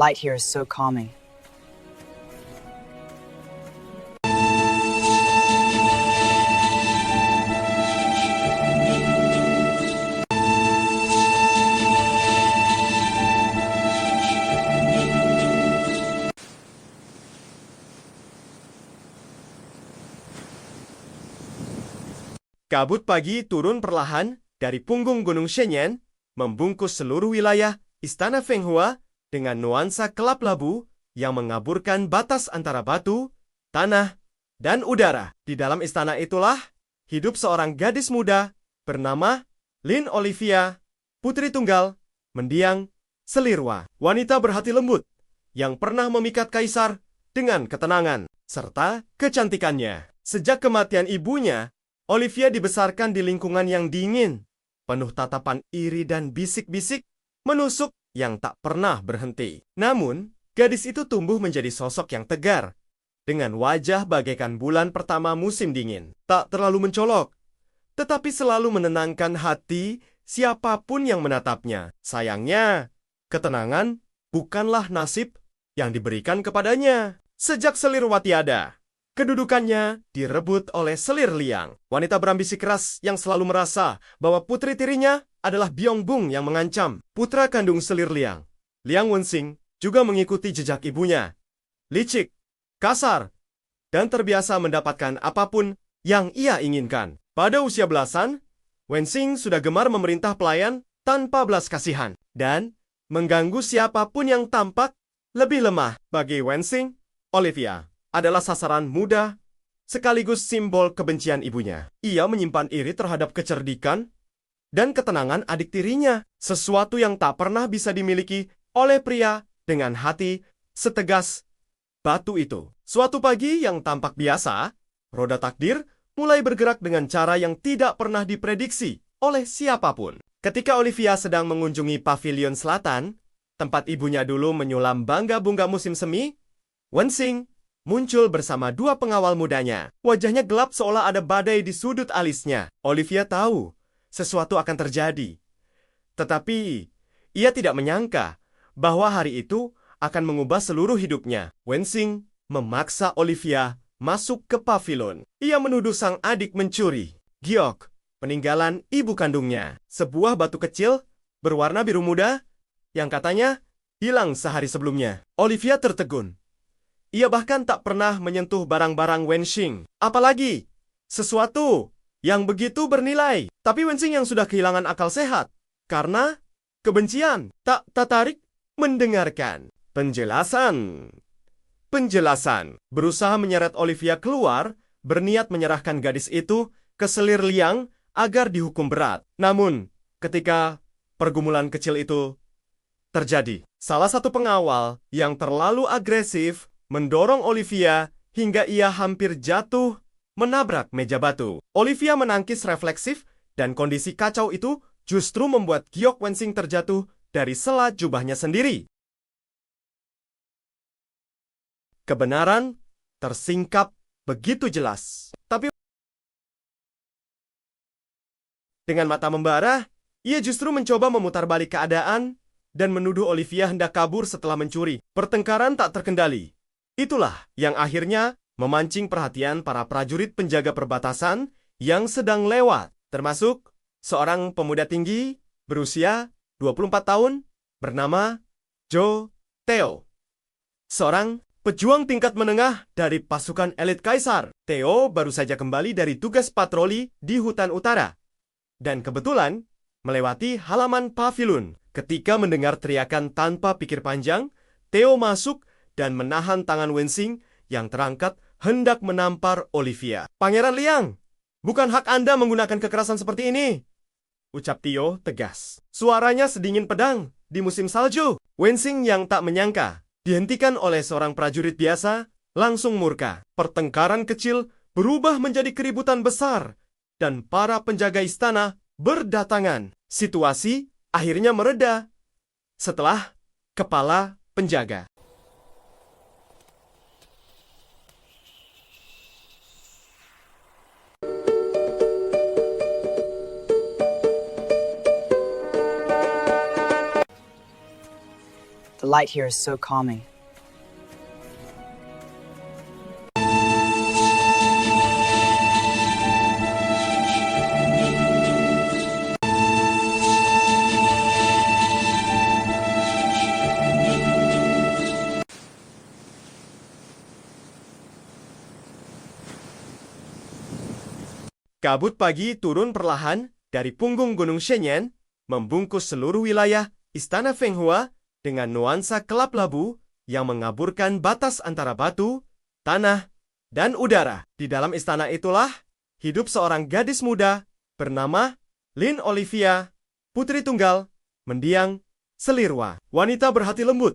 light here is so calming. Kabut pagi turun perlahan dari punggung Gunung Shenyang, membungkus seluruh wilayah Istana Fenghua dengan nuansa gelap labu yang mengaburkan batas antara batu, tanah, dan udara. Di dalam istana itulah hidup seorang gadis muda bernama Lin Olivia, putri tunggal, mendiang Selirwa. Wanita berhati lembut yang pernah memikat kaisar dengan ketenangan serta kecantikannya. Sejak kematian ibunya, Olivia dibesarkan di lingkungan yang dingin, penuh tatapan iri dan bisik-bisik menusuk yang tak pernah berhenti. Namun, gadis itu tumbuh menjadi sosok yang tegar, dengan wajah bagaikan bulan pertama musim dingin. Tak terlalu mencolok, tetapi selalu menenangkan hati siapapun yang menatapnya. Sayangnya, ketenangan bukanlah nasib yang diberikan kepadanya. Sejak Selirwa tiada, kedudukannya direbut oleh Selir Liang, wanita berambisi keras yang selalu merasa bahwa putri tirinya adalah Byongbung yang mengancam. Putra kandung Selir Liang, Liang Wenxing, juga mengikuti jejak ibunya. Licik, kasar, dan terbiasa mendapatkan apapun yang ia inginkan. Pada usia belasan, Wenxing sudah gemar memerintah pelayan tanpa belas kasihan dan mengganggu siapapun yang tampak lebih lemah. Bagi Wenxing, Olivia adalah sasaran mudah sekaligus simbol kebencian ibunya. Ia menyimpan iri terhadap kecerdikan dan ketenangan adik tirinya, sesuatu yang tak pernah bisa dimiliki oleh pria dengan hati setegas batu itu. Suatu pagi yang tampak biasa, roda takdir mulai bergerak dengan cara yang tidak pernah diprediksi oleh siapapun. Ketika Olivia sedang mengunjungi pavilion selatan, tempat ibunya dulu menyulam bunga musim semi, Wenxing muncul bersama dua pengawal mudanya. Wajahnya gelap seolah ada badai di sudut alisnya. Olivia tahu sesuatu akan terjadi. Tetapi ia tidak menyangka bahwa hari itu akan mengubah seluruh hidupnya. Wenxing memaksa Olivia masuk ke pavilion. Ia menuduh sang adik mencuri giok, peninggalan ibu kandungnya. Sebuah batu kecil berwarna biru muda yang katanya hilang sehari sebelumnya. Olivia tertegun. Ia bahkan tak pernah menyentuh barang-barang Wenxing, apalagi sesuatu yang begitu bernilai. Tapi Wenxing yang sudah kehilangan akal sehat karena kebencian tak tertarik mendengarkan penjelasan. Berusaha menyeret Olivia keluar, berniat menyerahkan gadis itu ke Selir Liang agar dihukum berat. Namun, ketika pergumulan kecil itu terjadi, salah satu pengawal yang terlalu agresif mendorong Olivia hingga ia hampir jatuh menabrak meja batu. Olivia menangkis refleksif dan kondisi kacau itu justru membuat giok Wenxing terjatuh dari sela jubahnya sendiri. Kebenaran tersingkap begitu jelas. Tapi dengan mata membara, ia justru mencoba memutarbalik keadaan dan menuduh Olivia hendak kabur setelah mencuri. Pertengkaran tak terkendali. Itulah yang akhirnya memancing perhatian para prajurit penjaga perbatasan yang sedang lewat, termasuk seorang pemuda tinggi berusia 24 tahun bernama Zhou Teo. Seorang pejuang tingkat menengah dari pasukan elit kaisar. Theo baru saja kembali dari tugas patroli di hutan utara dan kebetulan melewati halaman pavilion. Ketika mendengar teriakan tanpa pikir panjang, Theo masuk dan menahan tangan Wenxing yang terangkat hendak menampar Olivia. "Pangeran Liang, bukan hak Anda menggunakan kekerasan seperti ini," ucap Theo tegas. Suaranya sedingin pedang di musim salju. Wenxing yang tak menyangka dihentikan oleh seorang prajurit biasa langsung murka. Pertengkaran kecil berubah menjadi keributan besar dan para penjaga istana berdatangan. Situasi akhirnya mereda setelah kepala penjaga The light here is so calming. Kabut pagi turun perlahan dari punggung Gunung Shenyang, membungkus seluruh wilayah Istana Fenghua dengan nuansa kelap-labu yang mengaburkan batas antara batu, tanah, dan udara. Di dalam istana itulah hidup seorang gadis muda bernama Lin Olivia, putri tunggal, mendiang Selirwa. Wanita berhati lembut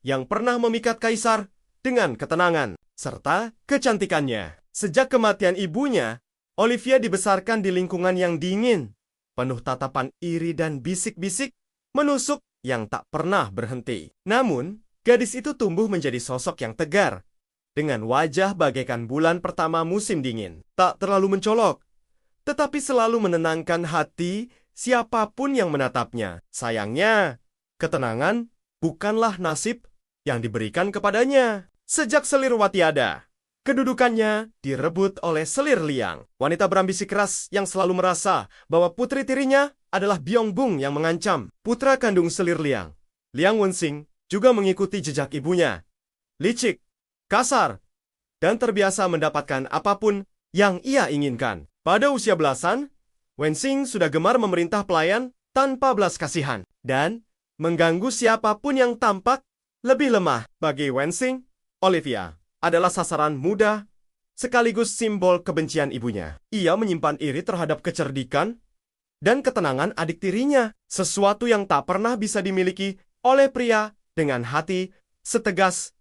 yang pernah memikat kaisar dengan ketenangan serta kecantikannya. Sejak kematian ibunya, Olivia dibesarkan di lingkungan yang dingin, penuh tatapan iri dan bisik-bisik menusuk yang tak pernah berhenti. Namun, gadis itu tumbuh menjadi sosok yang tegar, dengan wajah bagaikan bulan pertama musim dingin. Tak terlalu mencolok, tetapi selalu menenangkan hati siapapun yang menatapnya. Sayangnya, ketenangan bukanlah nasib yang diberikan kepadanya. Sejak Selirwa tiada, kedudukannya direbut oleh Selir Liang, wanita berambisi keras yang selalu merasa bahwa putri tirinya adalah Byongbung yang mengancam. Putra kandung Selir Liang, Liang Wenxing, juga mengikuti jejak ibunya, licik, kasar, dan terbiasa mendapatkan apapun yang ia inginkan. Pada usia belasan, Wenxing sudah gemar memerintah pelayan tanpa belas kasihan dan mengganggu siapapun yang tampak lebih lemah. Bagi Wenxing, Olivia adalah sasaran mudah sekaligus simbol kebencian ibunya. Ia menyimpan iri terhadap kecerdikan dan ketenangan adik tirinya, sesuatu yang tak pernah bisa dimiliki oleh pria dengan hati setegas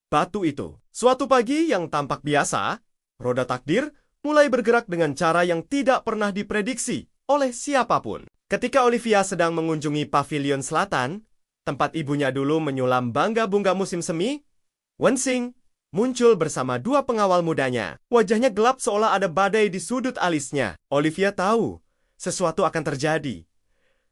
batu itu. Suatu pagi yang tampak biasa, roda takdir mulai bergerak dengan cara yang tidak pernah diprediksi oleh siapapun. Ketika Olivia sedang mengunjungi pavilion selatan, tempat ibunya dulu menyulam bangga-bunga musim semi, Wenxing muncul bersama dua pengawal mudanya. Wajahnya gelap seolah ada badai di sudut alisnya. Olivia tahu sesuatu akan terjadi.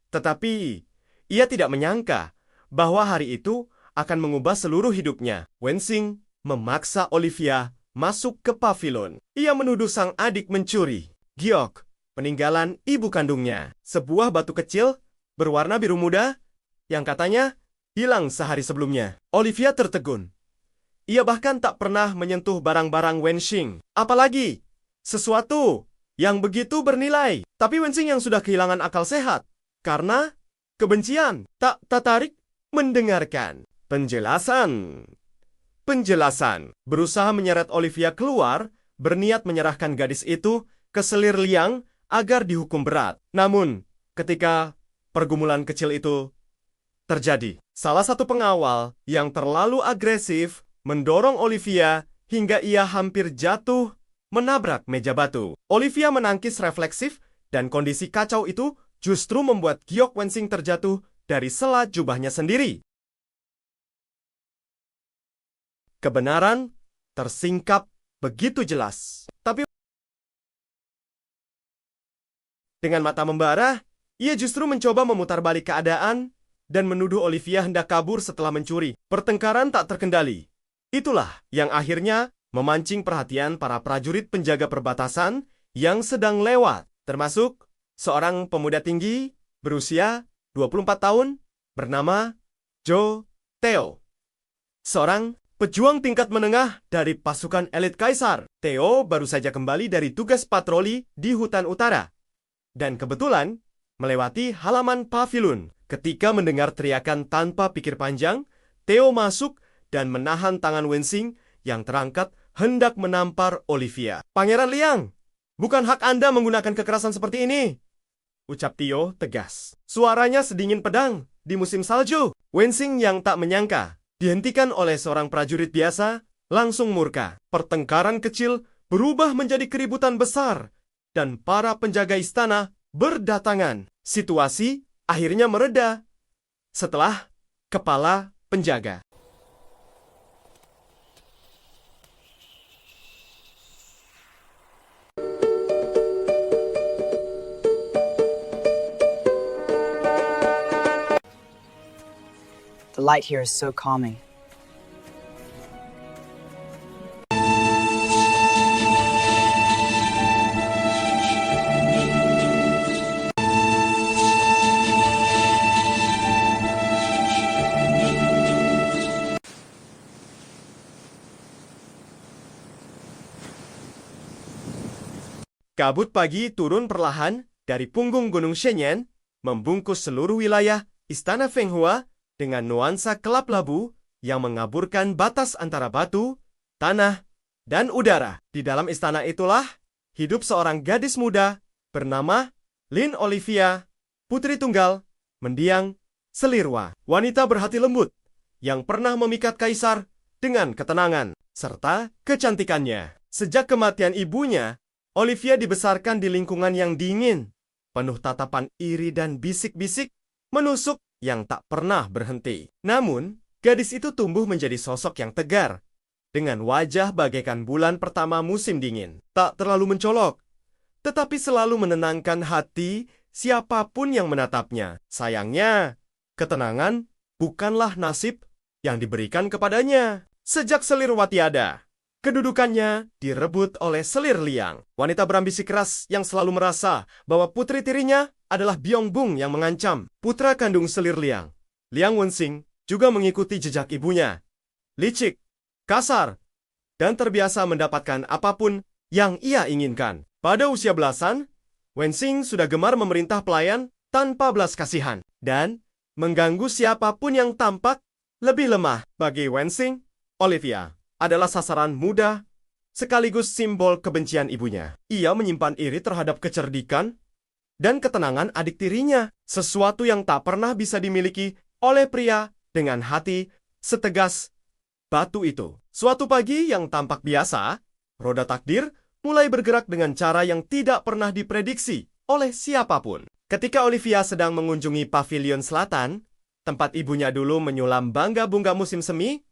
Tetapi ia tidak menyangka bahwa hari itu akan mengubah seluruh hidupnya. Wenxing memaksa Olivia masuk ke pavilion. Ia menuduh sang adik mencuri giok, peninggalan ibu kandungnya. Sebuah batu kecil berwarna biru muda yang katanya hilang sehari sebelumnya. Olivia tertegun. Ia bahkan tak pernah menyentuh barang-barang Wenxing, apalagi sesuatu yang begitu bernilai. Tapi Wenxing yang sudah kehilangan akal sehat karena kebencian tak tertarik mendengarkan penjelasan. Berusaha menyeret Olivia keluar, berniat menyerahkan gadis itu ke Selir Liang agar dihukum berat. Namun, ketika pergumulan kecil itu terjadi, salah satu pengawal yang terlalu agresif mendorong Olivia hingga ia hampir jatuh menabrak meja batu. Olivia menangkis refleksif dan kondisi kacau itu justru membuat giok Wenxing terjatuh dari sela jubahnya sendiri. Kebenaran tersingkap begitu jelas. Tapi dengan mata membara, ia justru mencoba memutarbalik keadaan dan menuduh Olivia hendak kabur setelah mencuri. Pertengkaran tak terkendali. Itulah yang akhirnya memancing perhatian para prajurit penjaga perbatasan yang sedang lewat, termasuk seorang pemuda tinggi berusia 24 tahun bernama Zhou Teo. Seorang pejuang tingkat menengah dari pasukan elit kaisar. Theo baru saja kembali dari tugas patroli di hutan utara dan kebetulan melewati halaman pavilion. Ketika mendengar teriakan tanpa pikir panjang, Theo masuk dan menahan tangan Wenxing yang terangkat hendak menampar Olivia. "Pangeran Liang, bukan hak Anda menggunakan kekerasan seperti ini," ucap Theo tegas. Suaranya sedingin pedang di musim salju. Wenxing yang tak menyangka dihentikan oleh seorang prajurit biasa langsung murka. Pertengkaran kecil berubah menjadi keributan besar dan para penjaga istana berdatangan. Situasi akhirnya mereda setelah kepala penjaga The light here is so calming. Kabut pagi turun perlahan dari punggung Gunung Shenyang, membungkus seluruh wilayah Istana Fenghua dengan nuansa kelap-labu yang mengaburkan batas antara batu, tanah, dan udara. Di dalam istana itulah hidup seorang gadis muda bernama Lin Olivia, putri tunggal, mendiang Selirwa, wanita berhati lembut yang pernah memikat kaisar dengan ketenangan serta kecantikannya. Sejak kematian ibunya, Olivia dibesarkan di lingkungan yang dingin, penuh tatapan iri dan bisik-bisik menusuk yang tak pernah berhenti. Namun, gadis itu tumbuh menjadi sosok yang tegar, dengan wajah bagaikan bulan pertama musim dingin. Tak terlalu mencolok, tetapi selalu menenangkan hati siapapun yang menatapnya. Sayangnya, ketenangan bukanlah nasib yang diberikan kepadanya. Sejak Selirwa tiada, kedudukannya direbut oleh Selir Liang, wanita berambisi keras yang selalu merasa bahwa putri tirinya adalah Byongbung yang mengancam. Putra kandung Selir Liang, Liang Wenxing, juga mengikuti jejak ibunya, licik, kasar, dan terbiasa mendapatkan apapun yang ia inginkan. Pada usia belasan, Wenxing sudah gemar memerintah pelayan tanpa belas kasihan dan mengganggu siapapun yang tampak lebih lemah. Bagi Wenxing, Olivia adalah sasaran mudah sekaligus simbol kebencian ibunya. Ia menyimpan iri terhadap kecerdikan dan ketenangan adik tirinya, sesuatu yang tak pernah bisa dimiliki oleh pria dengan hati setegas batu itu. Suatu pagi yang tampak biasa, roda takdir mulai bergerak dengan cara yang tidak pernah diprediksi oleh siapapun. Ketika Olivia sedang mengunjungi pavilion selatan, tempat ibunya dulu menyulam bangga-bunga musim semi,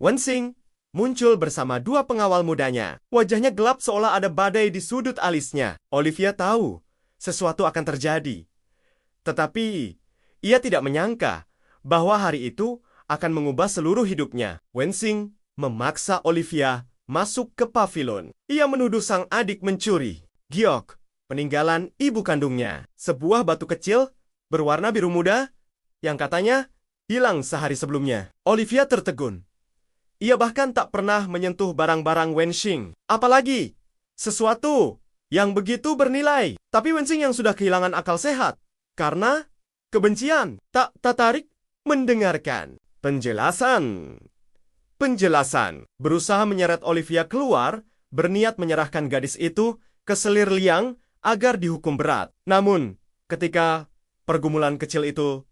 Wenxing muncul bersama dua pengawal mudanya. Wajahnya gelap seolah ada badai di sudut alisnya. Olivia tahu sesuatu akan terjadi. Tetapi ia tidak menyangka bahwa hari itu akan mengubah seluruh hidupnya. Wenxing memaksa Olivia masuk ke pavilion. Ia menuduh sang adik mencuri giok, peninggalan ibu kandungnya. Sebuah batu kecil berwarna biru muda yang katanya hilang sehari sebelumnya. Olivia tertegun. Ia bahkan tak pernah menyentuh barang-barang Wenxing, apalagi sesuatu yang begitu bernilai. Tapi Wenxing yang sudah kehilangan akal sehat karena kebencian tak tertarik mendengarkan penjelasan. Berusaha menyeret Olivia keluar, berniat menyerahkan gadis itu ke Selir Liang agar dihukum berat. Namun, ketika pergumulan kecil itu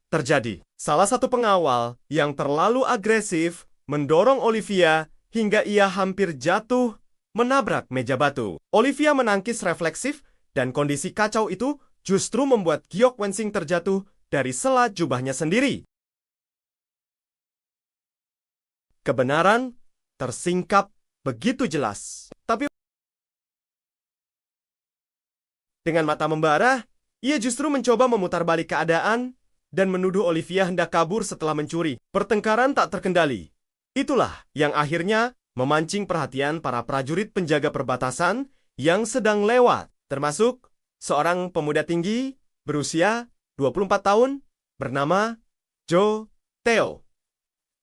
terjadi, salah satu pengawal yang terlalu agresif mendorong Olivia hingga ia hampir jatuh menabrak meja batu. Olivia menangkis refleksif dan kondisi kacau itu justru membuat giok Wenxing terjatuh dari sela jubahnya sendiri. Kebenaran tersingkap begitu jelas. Tapi dengan mata membara, ia justru mencoba memutarbalik keadaan dan menuduh Olivia hendak kabur setelah mencuri. Pertengkaran tak terkendali. Itulah yang akhirnya memancing perhatian para prajurit penjaga perbatasan yang sedang lewat, termasuk seorang pemuda tinggi berusia 24 tahun bernama Zhou Teo.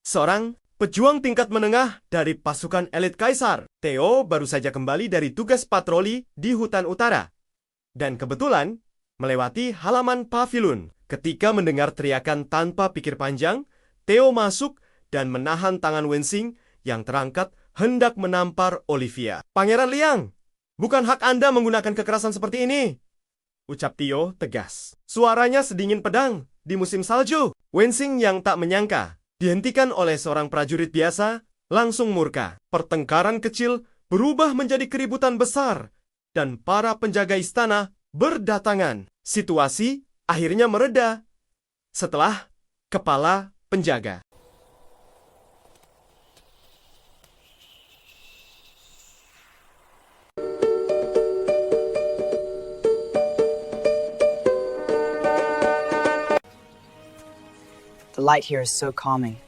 Seorang pejuang tingkat menengah dari pasukan elit kaisar. Theo baru saja kembali dari tugas patroli di hutan utara dan kebetulan melewati halaman pavilion. Ketika mendengar teriakan tanpa pikir panjang, Theo masuk dan menahan tangan Wenxing yang terangkat hendak menampar Olivia. "Pangeran Liang, bukan hak Anda menggunakan kekerasan seperti ini," ucap Theo tegas. Suaranya sedingin pedang di musim salju. Wenxing yang tak menyangka dihentikan oleh seorang prajurit biasa langsung murka. Pertengkaran kecil berubah menjadi keributan besar dan para penjaga istana berdatangan. Situasi akhirnya mereda setelah kepala penjaga The light here is so calming.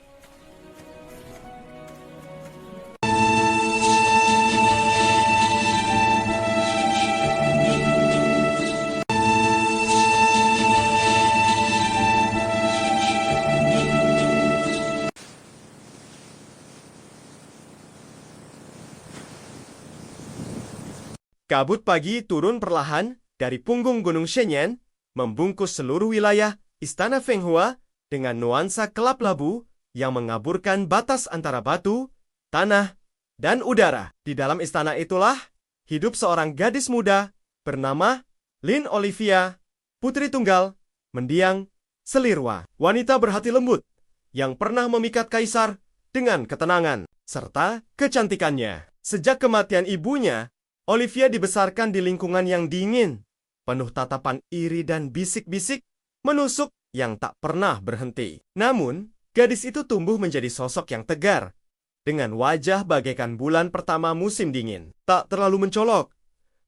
Kabut pagi turun perlahan dari punggung Gunung Shenyang, membungkus seluruh wilayah Istana Fenghua dengan nuansa kelap-labu yang mengaburkan batas antara batu, tanah, dan udara. Di dalam istana itulah hidup seorang gadis muda bernama Lin Olivia, putri tunggal, mendiang, selirwa, wanita berhati lembut yang pernah memikat kaisar dengan ketenangan serta kecantikannya. Sejak kematian ibunya, Olivia dibesarkan di lingkungan yang dingin, penuh tatapan iri dan bisik-bisik menusuk yang tak pernah berhenti. Namun, gadis itu tumbuh menjadi sosok yang tegar, dengan wajah bagaikan bulan pertama musim dingin. Tak terlalu mencolok,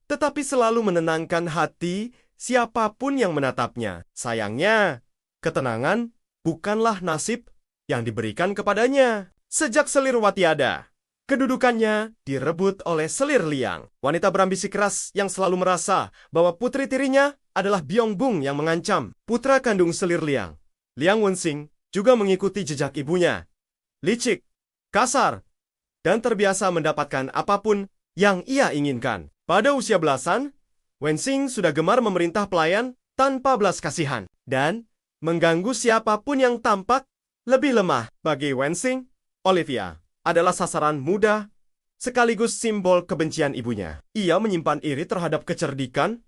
tetapi selalu menenangkan hati siapapun yang menatapnya. Sayangnya, ketenangan bukanlah nasib yang diberikan kepadanya. Sejak Selirwa tiada, kedudukannya direbut oleh Selir Liang, wanita berambisi keras yang selalu merasa bahwa putri tirinya adalah Byongbung yang mengancam. Putra kandung Selir Liang, Liang Wenxing, juga mengikuti jejak ibunya, licik, kasar, dan terbiasa mendapatkan apapun yang ia inginkan. Pada usia belasan, Wenxing sudah gemar memerintah pelayan tanpa belas kasihan dan mengganggu siapapun yang tampak lebih lemah. Bagi Wenxing, Olivia adalah sasaran mudah sekaligus simbol kebencian ibunya. Ia menyimpan iri terhadap kecerdikan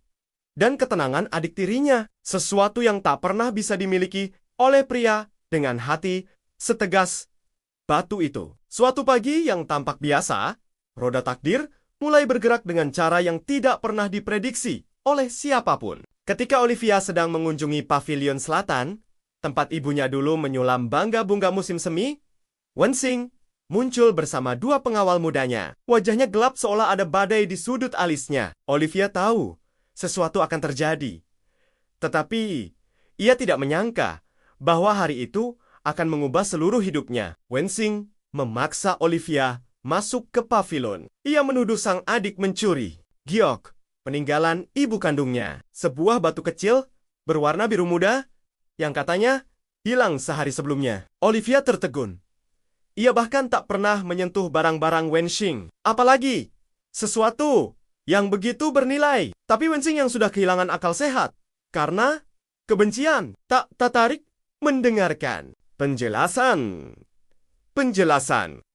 dan ketenangan adik tirinya, sesuatu yang tak pernah bisa dimiliki oleh pria dengan hati setegas batu itu. Suatu pagi yang tampak biasa, roda takdir mulai bergerak dengan cara yang tidak pernah diprediksi oleh siapapun. Ketika Olivia sedang mengunjungi pavilion selatan, tempat ibunya dulu menyulam bunga musim semi, Wenxing muncul bersama dua pengawal mudanya. Wajahnya gelap seolah ada badai di sudut alisnya. Olivia tahu sesuatu akan terjadi. Tetapi ia tidak menyangka bahwa hari itu akan mengubah seluruh hidupnya. Wenxing memaksa Olivia masuk ke pavilion. Ia menuduh sang adik mencuri giok, peninggalan ibu kandungnya. Sebuah batu kecil berwarna biru muda yang katanya hilang sehari sebelumnya. Olivia tertegun. Ia bahkan tak pernah menyentuh barang-barang Wenxing, apalagi sesuatu yang begitu bernilai. Tapi Wenxing yang sudah kehilangan akal sehat karena kebencian tak tertarik mendengarkan penjelasan.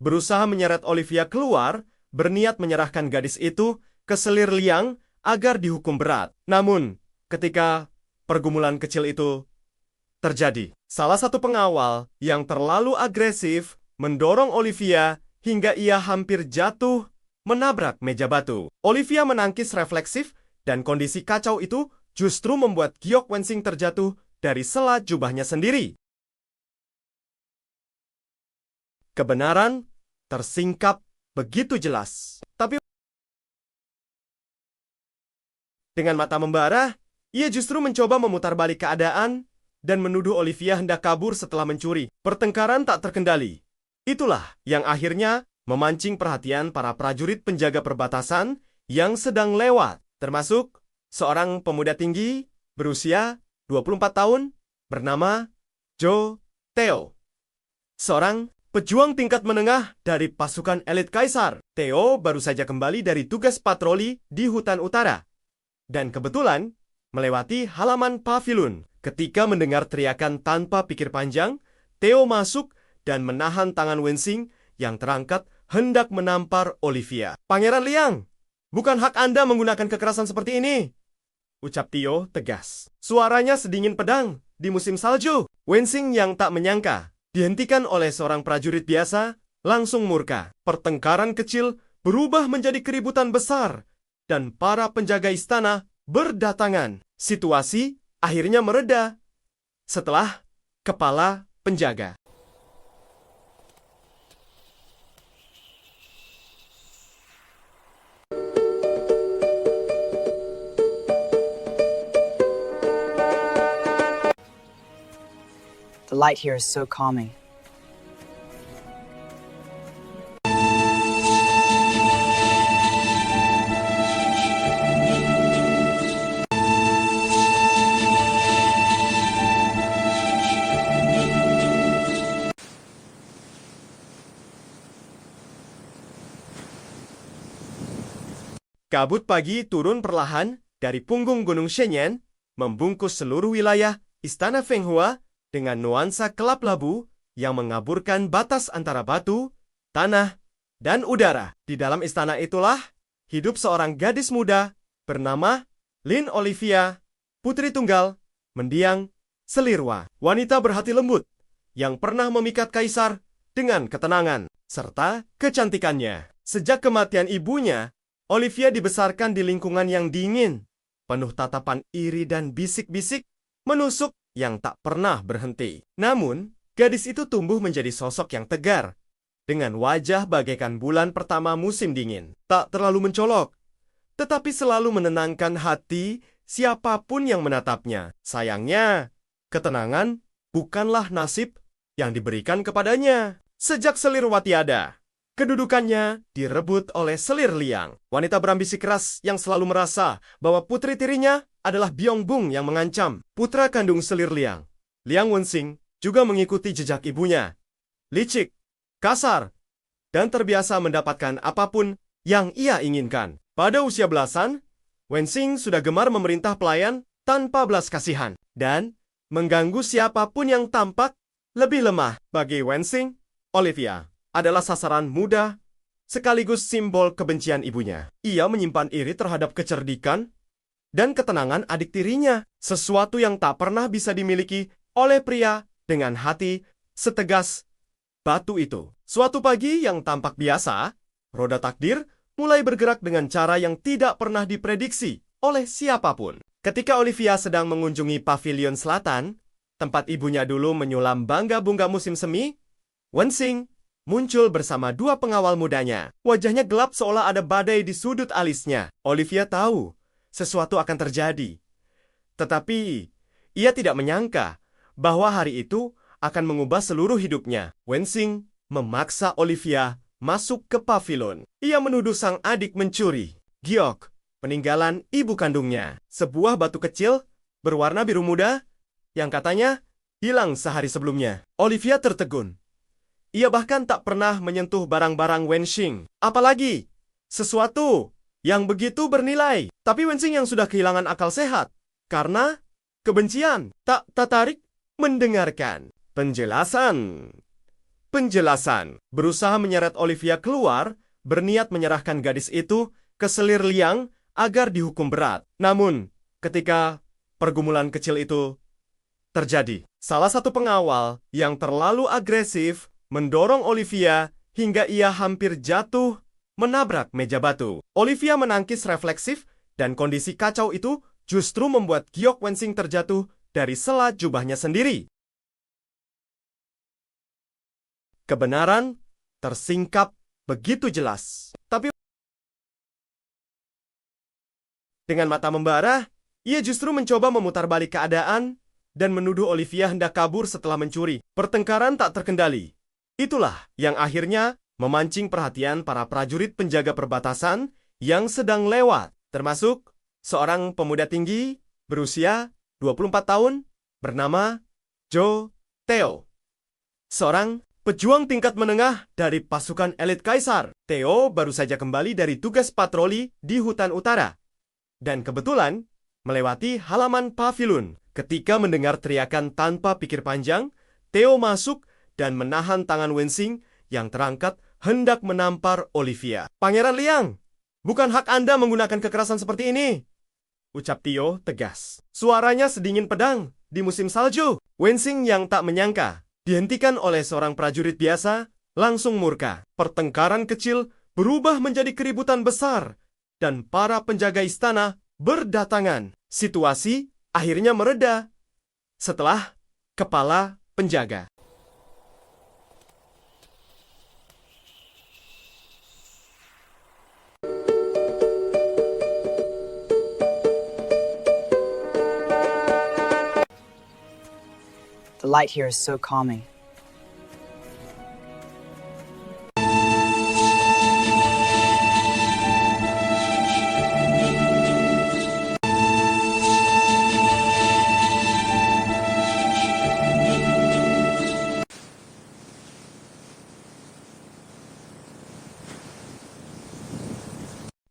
Berusaha menyeret Olivia keluar, berniat menyerahkan gadis itu ke Selir Liang agar dihukum berat. Namun, ketika pergumulan kecil itu terjadi, salah satu pengawal yang terlalu agresif mendorong Olivia hingga ia hampir jatuh menabrak meja batu. Olivia menangkis refleksif dan kondisi kacau itu justru membuat giok Wenxing terjatuh dari sela jubahnya sendiri. Kebenaran tersingkap begitu jelas. Tapi dengan mata membara, ia justru mencoba memutarbalik keadaan dan menuduh Olivia hendak kabur setelah mencuri. Pertengkaran tak terkendali. Itulah yang akhirnya memancing perhatian para prajurit penjaga perbatasan yang sedang lewat, termasuk seorang pemuda tinggi berusia 24 tahun bernama Zhou Teo. Seorang pejuang tingkat menengah dari pasukan elit kaisar. Theo baru saja kembali dari tugas patroli di hutan utara dan kebetulan melewati halaman pavilion. Ketika mendengar teriakan tanpa pikir panjang, Theo masuk dan menahan tangan Wenxing yang terangkat hendak menampar Olivia. "Pangeran Liang, bukan hak Anda menggunakan kekerasan seperti ini," ucap Theo tegas. Suaranya sedingin pedang di musim salju. Wenxing yang tak menyangka dihentikan oleh seorang prajurit biasa langsung murka. Pertengkaran kecil berubah menjadi keributan besar dan para penjaga istana berdatangan. Situasi akhirnya mereda setelah kepala penjaga The light here is so calming. Kabut pagi turun perlahan dari punggung Gunung Shenyang, membungkus seluruh wilayah Istana Fenghua dengan nuansa kelap labu yang mengaburkan batas antara batu, tanah, dan udara. Di dalam istana itulah hidup seorang gadis muda bernama Lin Olivia, putri tunggal, mendiang, Selirwa. Wanita berhati lembut yang pernah memikat kaisar dengan ketenangan serta kecantikannya. Sejak kematian ibunya, Olivia dibesarkan di lingkungan yang dingin, penuh tatapan iri dan bisik-bisik menusuk yang tak pernah berhenti. Namun, gadis itu tumbuh menjadi sosok yang tegar, dengan wajah bagaikan bulan pertama musim dingin. Tak terlalu mencolok, tetapi selalu menenangkan hati siapapun yang menatapnya. Sayangnya, ketenangan bukanlah nasib yang diberikan kepadanya. Sejak Selirwa tiada, kedudukannya direbut oleh Selir Liang, wanita berambisi keras yang selalu merasa bahwa putri tirinya adalah Byongbung yang mengancam. Putra kandung Selir Liang, Liang Wenxing, juga mengikuti jejak ibunya. Licik, kasar, dan terbiasa mendapatkan apapun yang ia inginkan. Pada usia belasan, Wenxing sudah gemar memerintah pelayan tanpa belas kasihan dan mengganggu siapapun yang tampak lebih lemah. Bagi Wenxing, Olivia adalah sasaran mudah sekaligus simbol kebencian ibunya. Ia menyimpan iri terhadap kecerdikan dan ketenangan adik tirinya, sesuatu yang tak pernah bisa dimiliki oleh pria dengan hati setegas batu itu. Suatu pagi yang tampak biasa, roda takdir mulai bergerak dengan cara yang tidak pernah diprediksi oleh siapapun. Ketika Olivia sedang mengunjungi pavilion selatan, tempat ibunya dulu menyulam bunga musim semi, Wenxing muncul bersama dua pengawal mudanya. Wajahnya gelap seolah ada badai di sudut alisnya. Olivia tahu sesuatu akan terjadi. Tetapi ia tidak menyangka bahwa hari itu akan mengubah seluruh hidupnya. Wenxing memaksa Olivia masuk ke pavilion. Ia menuduh sang adik mencuri giok, peninggalan ibu kandungnya. Sebuah batu kecil berwarna biru muda yang katanya hilang sehari sebelumnya. Olivia tertegun. Ia bahkan tak pernah menyentuh barang-barang Wenxing, apalagi sesuatu yang begitu bernilai. Tapi Wenxing yang sudah kehilangan akal sehat karena kebencian tak tertarik mendengarkan penjelasan. Berusaha menyeret Olivia keluar, berniat menyerahkan gadis itu ke Selir Liang agar dihukum berat. Namun, ketika pergumulan kecil itu terjadi, salah satu pengawal yang terlalu agresif mendorong Olivia hingga ia hampir jatuh menabrak meja batu. Olivia menangkis refleksif dan kondisi kacau itu justru membuat giok Wenxing terjatuh dari sela jubahnya sendiri. Kebenaran tersingkap begitu jelas. Tapi dengan mata membara, ia justru mencoba memutarbalik keadaan dan menuduh Olivia hendak kabur setelah mencuri. Pertengkaran tak terkendali. Itulah yang akhirnya memancing perhatian para prajurit penjaga perbatasan yang sedang lewat, termasuk seorang pemuda tinggi berusia 24 tahun bernama Zhou Theo. Seorang pejuang tingkat menengah dari pasukan elit kaisar. Theo baru saja kembali dari tugas patroli di hutan utara dan kebetulan melewati halaman pavilion. Ketika mendengar teriakan tanpa pikir panjang, Theo masuk dan menahan tangan Wenxing yang terangkat hendak menampar Olivia. "Pangeran Liang, bukan hak Anda menggunakan kekerasan seperti ini," ucap Theo tegas. Suaranya sedingin pedang di musim salju. Wenxing yang tak menyangka dihentikan oleh seorang prajurit biasa langsung murka. Pertengkaran kecil berubah menjadi keributan besar dan para penjaga istana berdatangan. Situasi akhirnya mereda setelah kepala penjaga The The light here is so calming.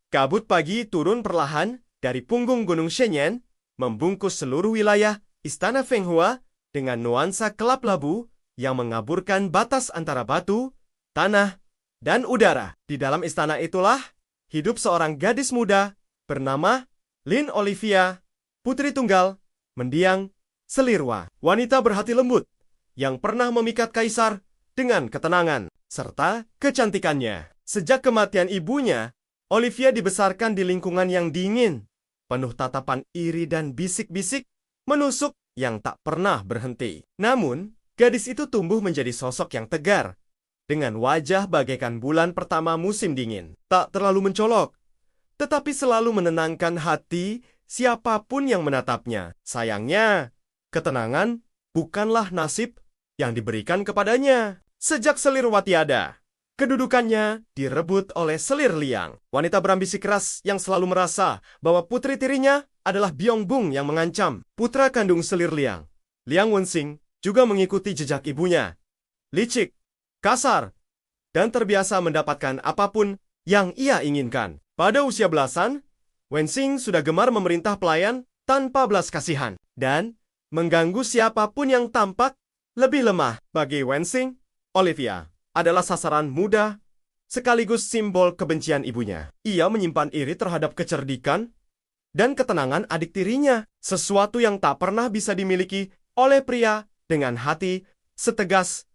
Kabut pagi turun perlahan dari punggung Gunung Shenyang, membungkus seluruh wilayah Istana Fenghua dengan nuansa gelap labu yang mengaburkan batas antara batu, tanah, dan udara. Di dalam istana itulah hidup seorang gadis muda bernama Lin Olivia, putri tunggal, mendiang, Selirwa. Wanita berhati lembut yang pernah memikat kaisar dengan ketenangan serta kecantikannya. Sejak kematian ibunya, Olivia dibesarkan di lingkungan yang dingin, penuh tatapan iri dan bisik-bisik menusuk yang tak pernah berhenti. Namun, gadis itu tumbuh menjadi sosok yang tegar, dengan wajah bagaikan bulan pertama musim dingin. Tak terlalu mencolok, tetapi selalu menenangkan hati siapapun yang menatapnya. Sayangnya, ketenangan bukanlah nasib yang diberikan kepadanya. Sejak Selirwa tiada, kedudukannya direbut oleh Selir Liang, wanita berambisi keras yang selalu merasa bahwa putri tirinya adalah Byongbung yang mengancam. Putra kandung Selir Liang, Liang Wenxing, juga mengikuti jejak ibunya, licik, kasar, dan terbiasa mendapatkan apapun yang ia inginkan. Pada usia belasan, Wenxing sudah gemar memerintah pelayan tanpa belas kasihan dan mengganggu siapapun yang tampak lebih lemah. Bagi Wenxing, Olivia adalah sasaran mudah sekaligus simbol kebencian ibunya. Ia menyimpan iri terhadap kecerdikan dan ketenangan adik tirinya, sesuatu yang tak pernah bisa dimiliki oleh pria dengan hati setegas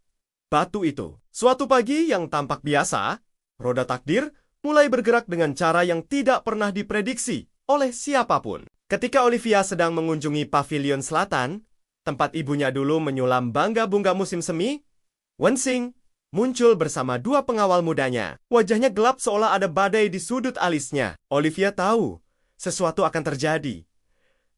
batu itu. Suatu pagi yang tampak biasa, roda takdir mulai bergerak dengan cara yang tidak pernah diprediksi oleh siapapun. Ketika Olivia sedang mengunjungi pavilion selatan, tempat ibunya dulu menyulam bunga musim semi, Wenxing muncul bersama dua pengawal mudanya. Wajahnya gelap seolah ada badai di sudut alisnya. Olivia tahu sesuatu akan terjadi.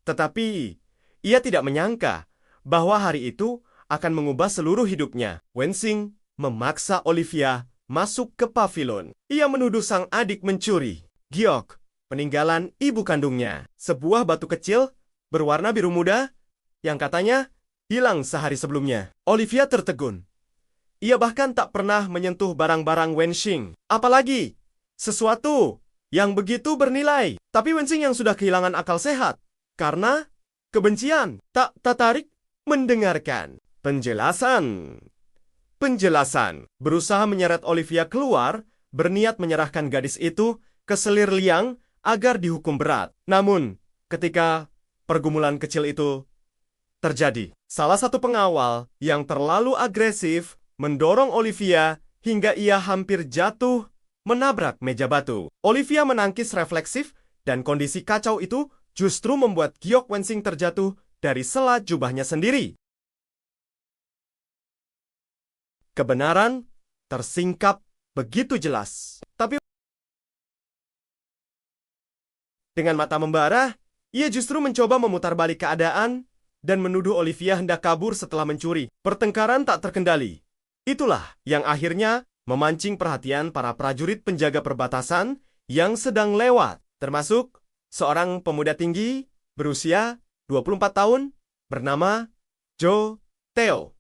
Tetapi ia tidak menyangka bahwa hari itu akan mengubah seluruh hidupnya. Wenxing memaksa Olivia masuk ke pavilion. Ia menuduh sang adik mencuri giok, peninggalan ibu kandungnya. Sebuah batu kecil berwarna biru muda yang katanya hilang sehari sebelumnya. Olivia tertegun. Ia bahkan tak pernah menyentuh barang-barang Wenxing, apalagi sesuatu yang begitu bernilai. Tapi Wenxing yang sudah kehilangan akal sehat karena kebencian tak tertarik mendengarkan penjelasan. Berusaha menyeret Olivia keluar, berniat menyerahkan gadis itu ke Selir Liang agar dihukum berat. Namun, ketika pergumulan kecil itu terjadi, salah satu pengawal yang terlalu agresif mendorong Olivia hingga ia hampir jatuh menabrak meja batu. Olivia menangkis refleksif dan kondisi kacau itu justru membuat giok Wenxing terjatuh dari sela jubahnya sendiri. Kebenaran tersingkap begitu jelas. Tapi dengan mata membara, ia justru mencoba memutarbalik keadaan dan menuduh Olivia hendak kabur setelah mencuri. Pertengkaran tak terkendali. Itulah yang akhirnya memancing perhatian para prajurit penjaga perbatasan yang sedang lewat, termasuk seorang pemuda tinggi berusia 24 tahun bernama Zhou Teo.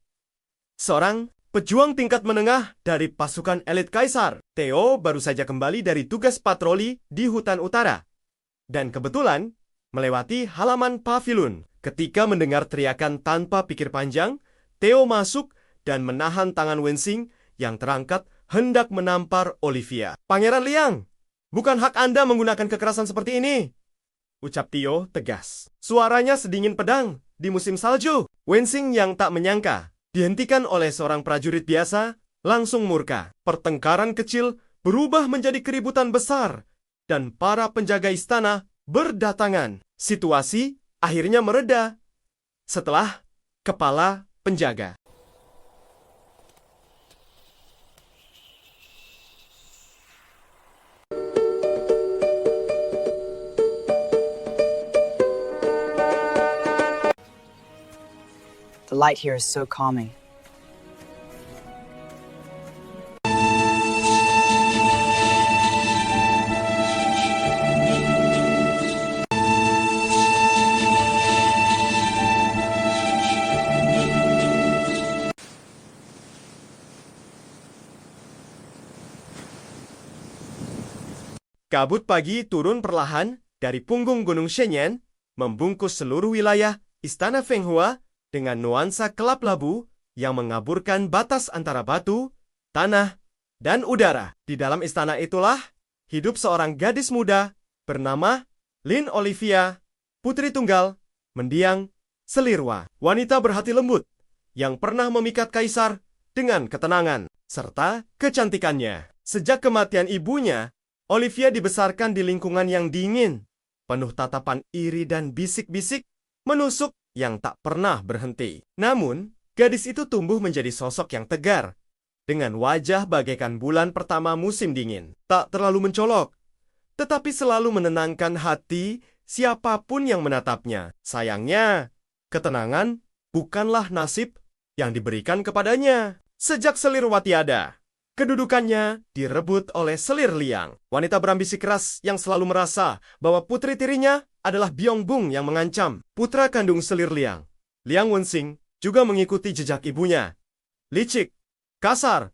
Seorang pejuang tingkat menengah dari pasukan elit kaisar. Theo baru saja kembali dari tugas patroli di hutan utara dan kebetulan melewati halaman pavilion. Ketika mendengar teriakan tanpa pikir panjang, Theo masuk dan menahan tangan Wenxing yang terangkat hendak menampar Olivia. "Pangeran Liang, bukan hak Anda menggunakan kekerasan seperti ini," ucap Theo tegas. Suaranya sedingin pedang di musim salju. Wenxing yang tak menyangka dihentikan oleh seorang prajurit biasa langsung murka. Pertengkaran kecil berubah menjadi keributan besar dan para penjaga istana berdatangan. Situasi akhirnya mereda setelah kepala penjaga The The light here is so calming. Kabut pagi turun perlahan dari punggung Gunung Shenyang, membungkus seluruh wilayah Istana Fenghua dengan nuansa kelap-labu yang mengaburkan batas antara batu, tanah, dan udara. Di dalam istana itulah hidup seorang gadis muda bernama Lin Olivia, putri tunggal, mendiang Selirwa, wanita berhati lembut yang pernah memikat kaisar dengan ketenangan serta kecantikannya. Sejak kematian ibunya, Olivia dibesarkan di lingkungan yang dingin, penuh tatapan iri dan bisik-bisik menusuk yang tak pernah berhenti. Namun, gadis itu tumbuh menjadi sosok yang tegar, dengan wajah bagaikan bulan pertama musim dingin. Tak terlalu mencolok, tetapi selalu menenangkan hati siapapun yang menatapnya. Sayangnya, ketenangan bukanlah nasib yang diberikan kepadanya. Sejak Selirwa tiada, kedudukannya direbut oleh Selir Liang, wanita berambisi keras yang selalu merasa bahwa putri tirinya adalah Byongbung yang mengancam. Putra kandung Selir Liang, Liang Wenxing, juga mengikuti jejak ibunya, licik, kasar,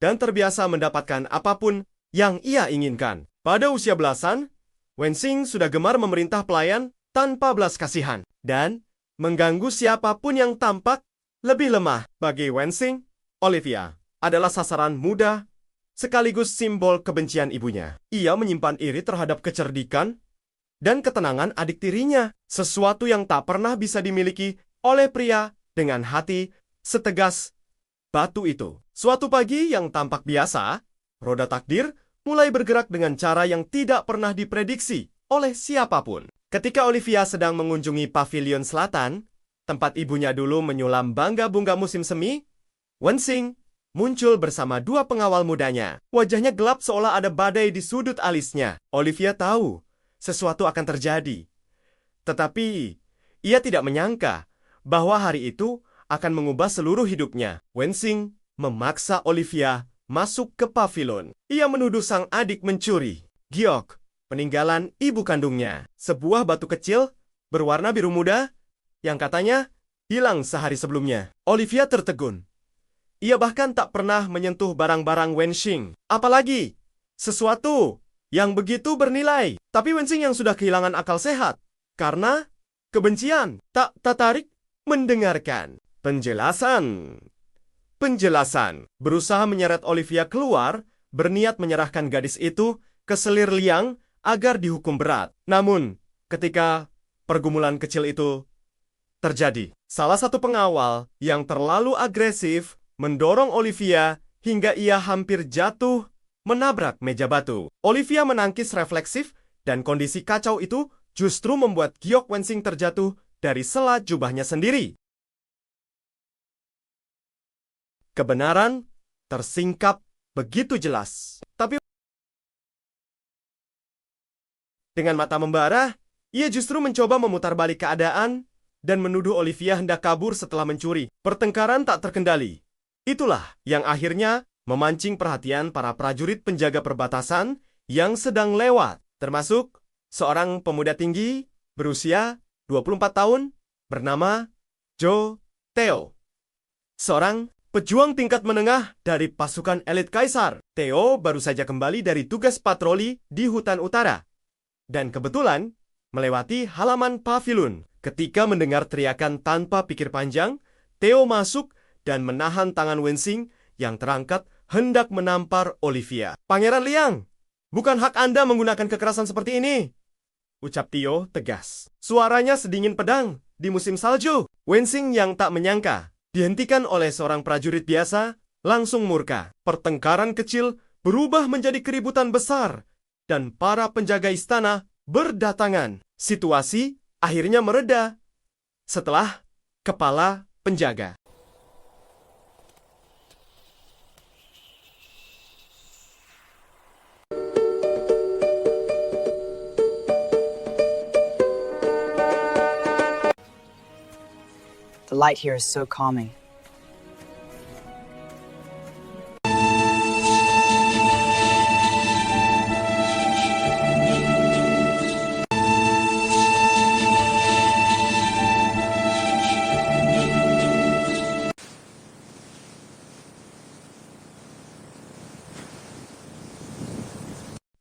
dan terbiasa mendapatkan apapun yang ia inginkan. Pada usia belasan, Wenxing sudah gemar memerintah pelayan tanpa belas kasihan dan mengganggu siapapun yang tampak lebih lemah. Bagi Wenxing, Olivia adalah sasaran mudah sekaligus simbol kebencian ibunya. Ia menyimpan iri terhadap kecerdikan dan ketenangan adik tirinya, sesuatu yang tak pernah bisa dimiliki oleh pria dengan hati setegas batu itu. Suatu pagi yang tampak biasa, roda takdir mulai bergerak dengan cara yang tidak pernah diprediksi oleh siapapun. Ketika Olivia sedang mengunjungi pavilion selatan, tempat ibunya dulu menyulam bangga-bunga musim semi, Wenxing muncul bersama dua pengawal mudanya. Wajahnya gelap seolah ada badai di sudut alisnya. Olivia tahu sesuatu akan terjadi. Tetapi ia tidak menyangka bahwa hari itu akan mengubah seluruh hidupnya. Wenxing memaksa Olivia masuk ke pavilion. Ia menuduh sang adik mencuri giok, peninggalan ibu kandungnya. Sebuah batu kecil berwarna biru muda yang katanya hilang sehari sebelumnya. Olivia tertegun. Ia bahkan tak pernah menyentuh barang-barang Wenxing, apalagi sesuatu yang begitu bernilai. Tapi Wenxing yang sudah kehilangan akal sehat karena kebencian tak tertarik mendengarkan penjelasan. Berusaha menyeret Olivia keluar, berniat menyerahkan gadis itu ke Selir Liang agar dihukum berat. Namun, ketika pergumulan kecil itu terjadi, salah satu pengawal yang terlalu agresif mendorong Olivia hingga ia hampir jatuh menabrak meja batu. Olivia menangkis refleksif dan kondisi kacau itu justru membuat giok Wenxing terjatuh dari sela jubahnya sendiri. Kebenaran tersingkap begitu jelas. Tapi dengan mata membara, ia justru mencoba memutarbalik keadaan dan menuduh Olivia hendak kabur setelah mencuri. Pertengkaran tak terkendali. Itulah yang akhirnya memancing perhatian para prajurit penjaga perbatasan yang sedang lewat, termasuk seorang pemuda tinggi berusia 24 tahun bernama Zhou Theo. Seorang pejuang tingkat menengah dari pasukan elit kaisar. Theo baru saja kembali dari tugas patroli di hutan utara dan kebetulan melewati halaman pavilion. Ketika mendengar teriakan tanpa pikir panjang, Theo masuk dan menahan tangan Wenxing yang terangkat hendak menampar Olivia. "Pangeran Liang, bukan hak Anda menggunakan kekerasan seperti ini," ucap Theo tegas. Suaranya sedingin pedang di musim salju. Wenxing yang tak menyangka dihentikan oleh seorang prajurit biasa langsung murka. Pertengkaran kecil berubah menjadi keributan besar dan para penjaga istana berdatangan. Situasi akhirnya mereda setelah kepala penjaga The light here is so calming.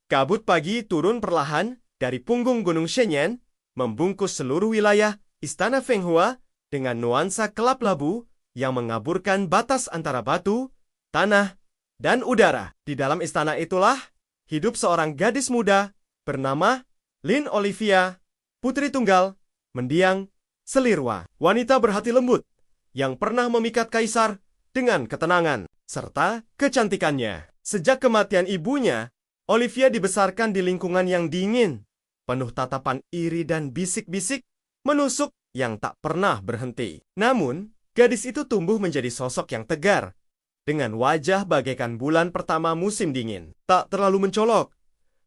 Kabut pagi turun perlahan dari punggung Gunung Shenyang, membungkus seluruh wilayah Istana Fenghua dengan nuansa kelap-labu yang mengaburkan batas antara batu, tanah, dan udara. Di dalam istana itulah hidup seorang gadis muda bernama Lin Olivia, putri tunggal, mendiang Selirwa, wanita berhati lembut yang pernah memikat kaisar dengan ketenangan serta kecantikannya. Sejak kematian ibunya, Olivia dibesarkan di lingkungan yang dingin, penuh tatapan iri dan bisik-bisik menusuk yang tak pernah berhenti. Namun, gadis itu tumbuh menjadi sosok yang tegar, dengan wajah bagaikan bulan pertama musim dingin. Tak terlalu mencolok,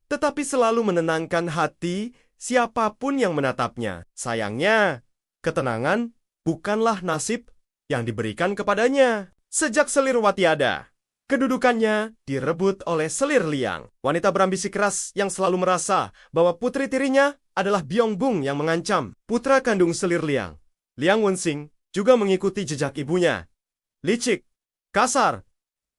tetapi selalu menenangkan hati siapapun yang menatapnya. Sayangnya, ketenangan bukanlah nasib yang diberikan kepadanya. Sejak Selirwa tiada, kedudukannya direbut oleh Selir Liang, wanita berambisi keras yang selalu merasa bahwa putri tirinya adalah Byongbung yang mengancam. Putra kandung Selir Liang, Liang Wenxing, juga mengikuti jejak ibunya, licik, kasar,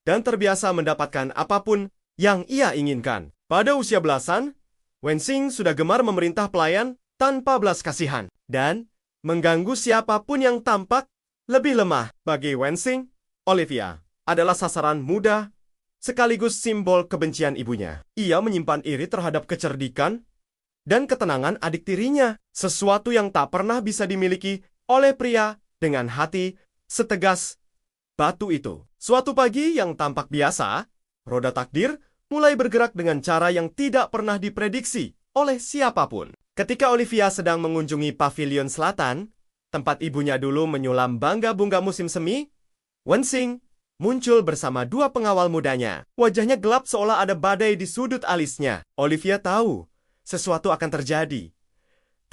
dan terbiasa mendapatkan apapun yang ia inginkan. Pada usia belasan, Wenxing sudah gemar memerintah pelayan tanpa belas kasihan dan mengganggu siapapun yang tampak lebih lemah. Bagi Wenxing, Olivia adalah sasaran mudah sekaligus simbol kebencian ibunya. Ia menyimpan iri terhadap kecerdikan dan ketenangan adik tirinya, sesuatu yang tak pernah bisa dimiliki oleh pria dengan hati setegas batu itu. Suatu pagi yang tampak biasa, roda takdir mulai bergerak dengan cara yang tidak pernah diprediksi oleh siapapun. Ketika Olivia sedang mengunjungi pavilion selatan, tempat ibunya dulu menyulam bangga-bunga musim semi, Wenxing muncul bersama dua pengawal mudanya. Wajahnya gelap seolah ada badai di sudut alisnya. Olivia tahu sesuatu akan terjadi.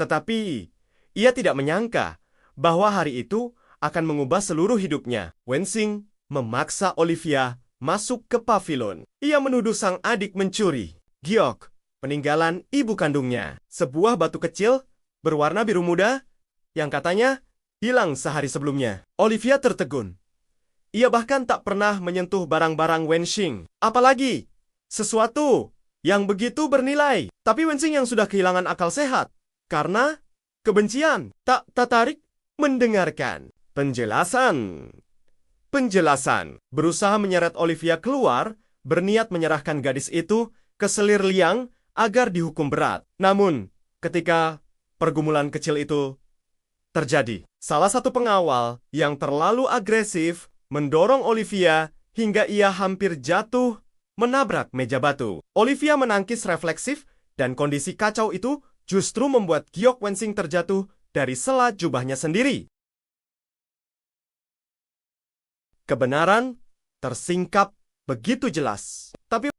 Tetapi ia tidak menyangka bahwa hari itu akan mengubah seluruh hidupnya. Wenxing memaksa Olivia masuk ke pavilion. Ia menuduh sang adik mencuri giok, peninggalan ibu kandungnya. Sebuah batu kecil berwarna biru muda yang katanya hilang sehari sebelumnya. Olivia tertegun. Ia bahkan tak pernah menyentuh barang-barang Wenxing, apalagi sesuatu yang begitu bernilai. Tapi Wenxing yang sudah kehilangan akal sehat karena kebencian tak tertarik mendengarkan penjelasan. Berusaha menyeret Olivia keluar, berniat menyerahkan gadis itu ke Selir Liang agar dihukum berat. Namun, ketika pergumulan kecil itu terjadi, salah satu pengawal yang terlalu agresif mendorong Olivia hingga ia hampir jatuh menabrak meja batu. Olivia menangkis refleksif dan kondisi kacau itu justru membuat giok Wenxing terjatuh dari sela jubahnya sendiri. Kebenaran tersingkap begitu jelas. Tapi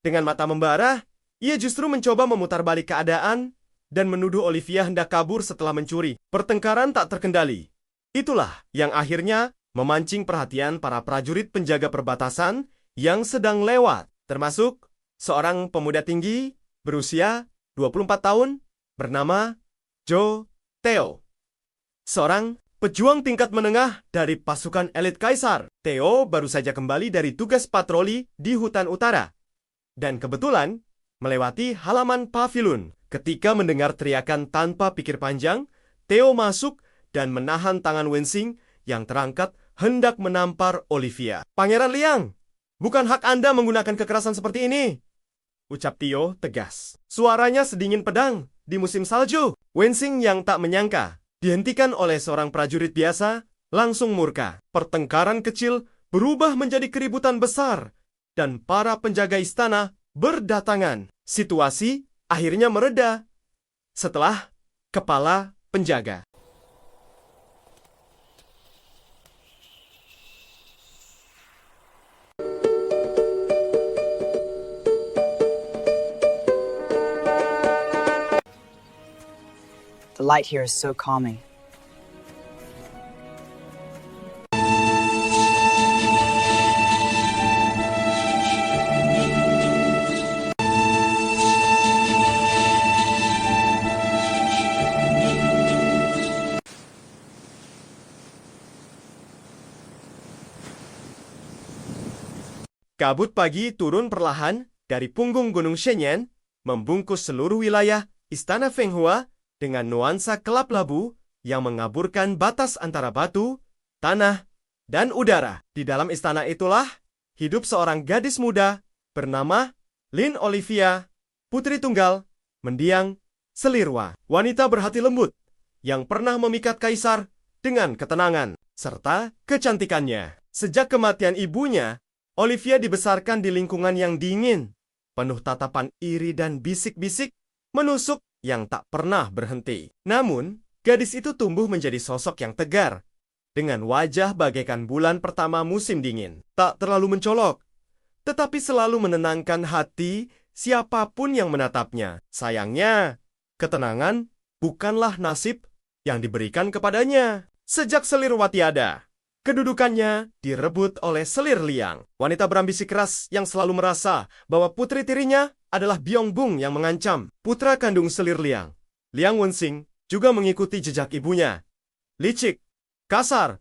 dengan mata membara, ia justru mencoba memutarbalik keadaan dan menuduh Olivia hendak kabur setelah mencuri. Pertengkaran tak terkendali. Itulah yang akhirnya memancing perhatian para prajurit penjaga perbatasan yang sedang lewat, termasuk seorang pemuda tinggi berusia 24 tahun bernama Zhou Teo. Seorang pejuang tingkat menengah dari pasukan elit kaisar. Theo baru saja kembali dari tugas patroli di hutan utara dan kebetulan melewati halaman pavilion. Ketika mendengar teriakan tanpa pikir panjang, Theo masuk dan menahan tangan Wenxing yang terangkat hendak menampar Olivia. "Pangeran Liang, bukan hak Anda menggunakan kekerasan seperti ini," ucap Theo tegas. Suaranya sedingin pedang di musim salju. Wenxing yang tak menyangka dihentikan oleh seorang prajurit biasa langsung murka. Pertengkaran kecil berubah menjadi keributan besar dan para penjaga istana berdatangan. Situasi akhirnya mereda setelah kepala penjaga The light here is so calming. Kabut pagi turun perlahan dari punggung Gunung Shenyang, membungkus seluruh wilayah Istana Fenghua dengan nuansa kelap-labu yang mengaburkan batas antara batu, tanah, dan udara. Di dalam istana itulah hidup seorang gadis muda bernama Lin Olivia, putri tunggal, mendiang, selirwa, wanita berhati lembut yang pernah memikat kaisar dengan ketenangan serta kecantikannya. Sejak kematian ibunya, Olivia dibesarkan di lingkungan yang dingin, penuh tatapan iri dan bisik-bisik menusuk yang tak pernah berhenti. Namun, gadis itu tumbuh menjadi sosok yang tegar, dengan wajah bagaikan bulan pertama musim dingin. Tak terlalu mencolok, tetapi selalu menenangkan hati siapapun yang menatapnya. Sayangnya, ketenangan bukanlah nasib yang diberikan kepadanya. Sejak Selirwa tiada, kedudukannya direbut oleh Selir Liang, wanita berambisi keras yang selalu merasa bahwa putri tirinya adalah Byongbung yang mengancam. Putra kandung Selir Liang, Liang Wenxing, juga mengikuti jejak ibunya. Licik, kasar,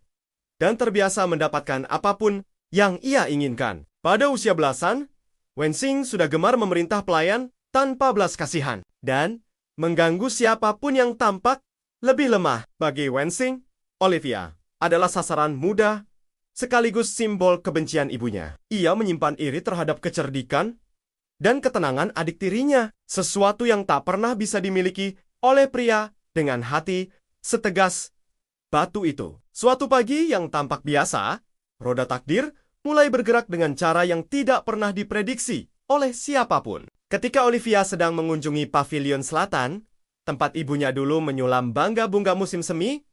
dan terbiasa mendapatkan apapun yang ia inginkan. Pada usia belasan, Wenxing sudah gemar memerintah pelayan tanpa belas kasihan dan mengganggu siapapun yang tampak lebih lemah. Bagi Wenxing, Olivia adalah sasaran mudah sekaligus simbol kebencian ibunya. Ia menyimpan iri terhadap kecerdikan dan ketenangan adik tirinya, sesuatu yang tak pernah bisa dimiliki oleh pria dengan hati setegas batu itu. Suatu pagi yang tampak biasa, roda takdir mulai bergerak dengan cara yang tidak pernah diprediksi oleh siapapun. Ketika Olivia sedang mengunjungi pavilion selatan, tempat ibunya dulu menyulam bunga musim semi,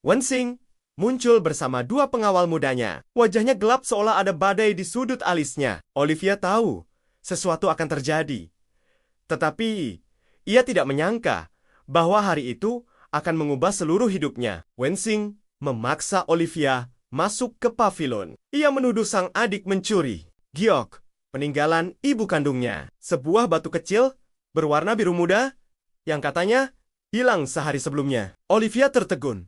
Wenxing muncul bersama dua pengawal mudanya. Wajahnya gelap seolah ada badai di sudut alisnya. Olivia tahu sesuatu akan terjadi. Tetapi ia tidak menyangka bahwa hari itu akan mengubah seluruh hidupnya. Wenxing memaksa Olivia masuk ke pavilion. Ia menuduh sang adik mencuri giok, peninggalan ibu kandungnya. Sebuah batu kecil berwarna biru muda yang katanya hilang sehari sebelumnya. Olivia tertegun.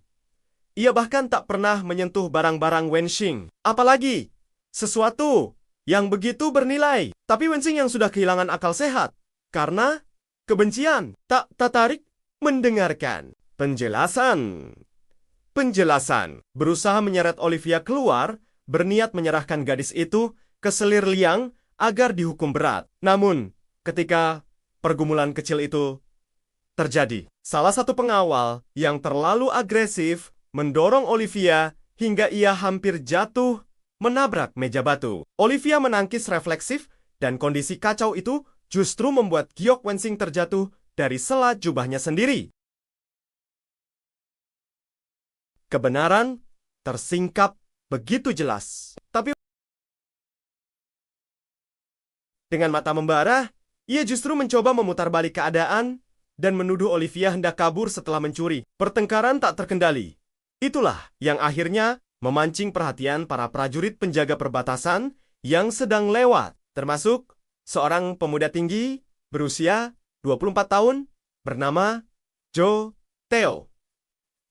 Ia bahkan tak pernah menyentuh barang-barang Wenxing, apalagi sesuatu yang begitu bernilai. Tapi Wenxing yang sudah kehilangan akal sehat karena kebencian tak tertarik mendengarkan penjelasan. Berusaha menyeret Olivia keluar, berniat menyerahkan gadis itu ke Selir Liang agar dihukum berat. Namun, ketika pergumulan kecil itu terjadi, salah satu pengawal yang terlalu agresif mendorong Olivia hingga ia hampir jatuh menabrak meja batu. Olivia menangkis refleksif dan kondisi kacau itu justru membuat giok Wenxing terjatuh dari sela jubahnya sendiri. Kebenaran tersingkap begitu jelas. Tapi dengan mata membara, ia justru mencoba memutarbalik keadaan dan menuduh Olivia hendak kabur setelah mencuri. Pertengkaran tak terkendali. Itulah yang akhirnya memancing perhatian para prajurit penjaga perbatasan yang sedang lewat, termasuk seorang pemuda tinggi berusia 24 tahun bernama Zhou Theo.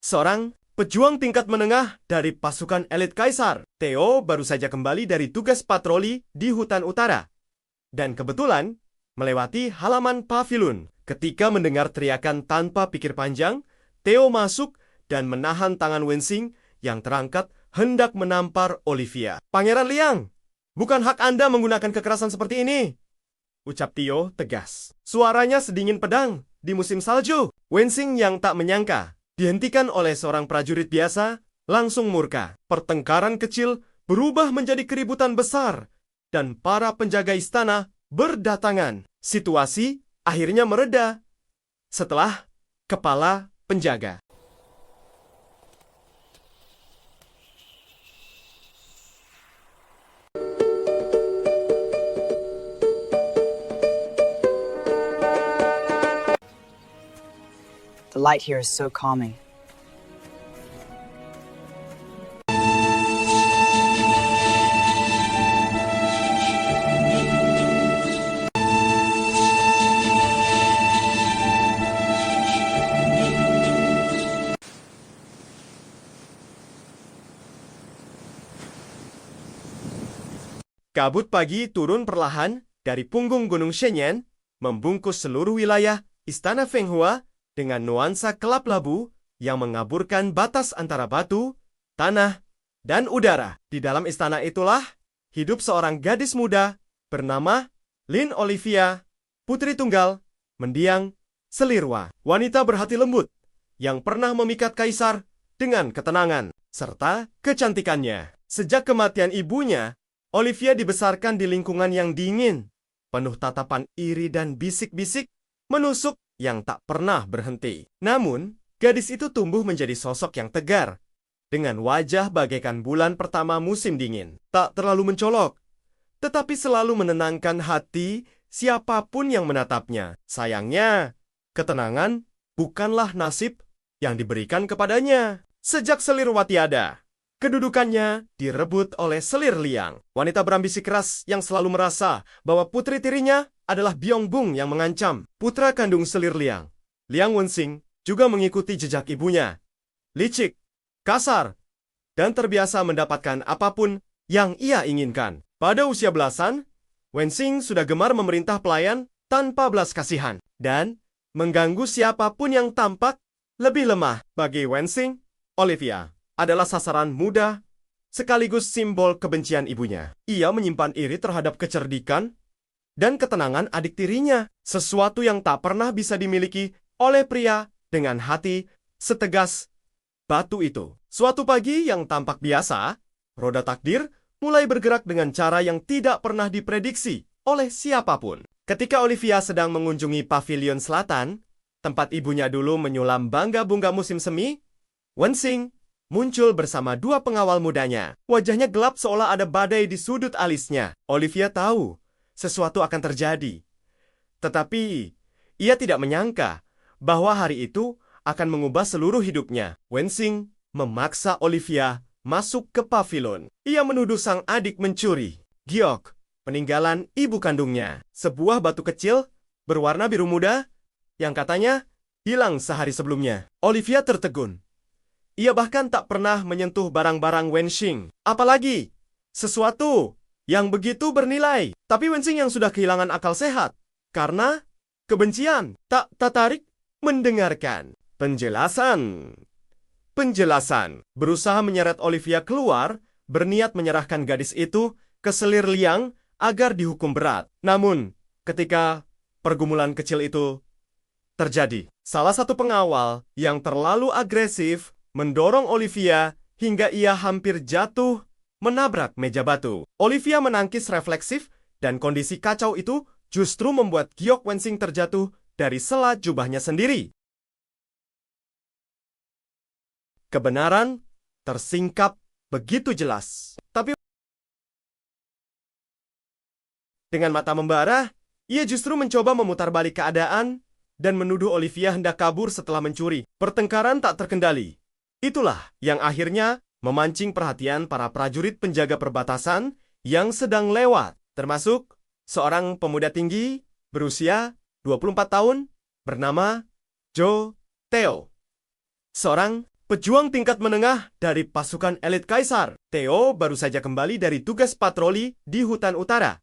Seorang pejuang tingkat menengah dari pasukan elit kaisar. Theo baru saja kembali dari tugas patroli di hutan utara dan kebetulan melewati halaman pavilion. Ketika mendengar teriakan tanpa pikir panjang, Theo masuk dan menahan tangan Wenxing yang terangkat hendak menampar Olivia. "Pangeran Liang, bukan hak Anda menggunakan kekerasan seperti ini," ucap Theo tegas. Suaranya sedingin pedang di musim salju. Wenxing yang tak menyangka dihentikan oleh seorang prajurit biasa langsung murka. Pertengkaran kecil berubah menjadi keributan besar dan para penjaga istana berdatangan. Situasi akhirnya mereda setelah kepala penjaga The light here is so calming. Kabut pagi turun perlahan dari punggung Gunung Shenyang, membungkus seluruh wilayah Istana Fenghua dengan nuansa kelap labu yang mengaburkan batas antara batu, tanah, dan udara. Di dalam istana itulah hidup seorang gadis muda bernama Lin Olivia, putri tunggal, mendiang, Selirwa. Wanita berhati lembut yang pernah memikat kaisar dengan ketenangan serta kecantikannya. Sejak kematian ibunya, Olivia dibesarkan di lingkungan yang dingin, penuh tatapan iri dan bisik-bisik menusuk yang tak pernah berhenti. Namun, gadis itu tumbuh menjadi sosok yang tegar, dengan wajah bagaikan bulan pertama musim dingin. Tak terlalu mencolok, tetapi selalu menenangkan hati siapapun yang menatapnya. Sayangnya, ketenangan bukanlah nasib yang diberikan kepadanya. Sejak Selirwa tiada, kedudukannya direbut oleh Selir Liang, wanita berambisi keras yang selalu merasa bahwa putri tirinya adalah Byongbung yang mengancam. Putra kandung Selir Liang, Liang Wenxing, juga mengikuti jejak ibunya. Licik, kasar, dan terbiasa mendapatkan apapun yang ia inginkan. Pada usia belasan, Wenxing sudah gemar memerintah pelayan tanpa belas kasihan dan mengganggu siapapun yang tampak lebih lemah. Bagi Wenxing, Olivia adalah sasaran mudah sekaligus simbol kebencian ibunya. Ia menyimpan iri terhadap kecerdikan dan ketenangan adik tirinya, sesuatu yang tak pernah bisa dimiliki oleh pria dengan hati setegas batu itu. Suatu pagi yang tampak biasa, roda takdir mulai bergerak dengan cara yang tidak pernah diprediksi oleh siapapun. Ketika Olivia sedang mengunjungi pavilion selatan, tempat ibunya dulu menyulam bunga musim semi, Wenxing muncul bersama dua pengawal mudanya. Wajahnya gelap seolah ada badai di sudut alisnya. Olivia tahu sesuatu akan terjadi. Tetapi ia tidak menyangka bahwa hari itu akan mengubah seluruh hidupnya. Wenxing memaksa Olivia masuk ke pavilion. Ia menuduh sang adik mencuri giok, peninggalan ibu kandungnya. Sebuah batu kecil berwarna biru muda yang katanya hilang sehari sebelumnya. Olivia tertegun. Ia bahkan tak pernah menyentuh barang-barang Wenxing, apalagi sesuatu yang begitu bernilai. Tapi Wenxing yang sudah kehilangan akal sehat karena kebencian tak tertarik mendengarkan penjelasan. Berusaha menyeret Olivia keluar, berniat menyerahkan gadis itu ke Selir Liang agar dihukum berat. Namun, ketika pergumulan kecil itu terjadi, salah satu pengawal yang terlalu agresif mendorong Olivia hingga ia hampir jatuh menabrak meja batu. Olivia menangkis refleksif dan kondisi kacau itu justru membuat giok Wenxing terjatuh dari sela jubahnya sendiri. Kebenaran tersingkap begitu jelas. Tapi dengan mata membara, ia justru mencoba memutarbalik keadaan dan menuduh Olivia hendak kabur setelah mencuri. Pertengkaran tak terkendali. Itulah yang akhirnya memancing perhatian para prajurit penjaga perbatasan yang sedang lewat, termasuk seorang pemuda tinggi berusia 24 tahun bernama Zhou Theo. Seorang pejuang tingkat menengah dari pasukan elit kaisar. Theo baru saja kembali dari tugas patroli di hutan utara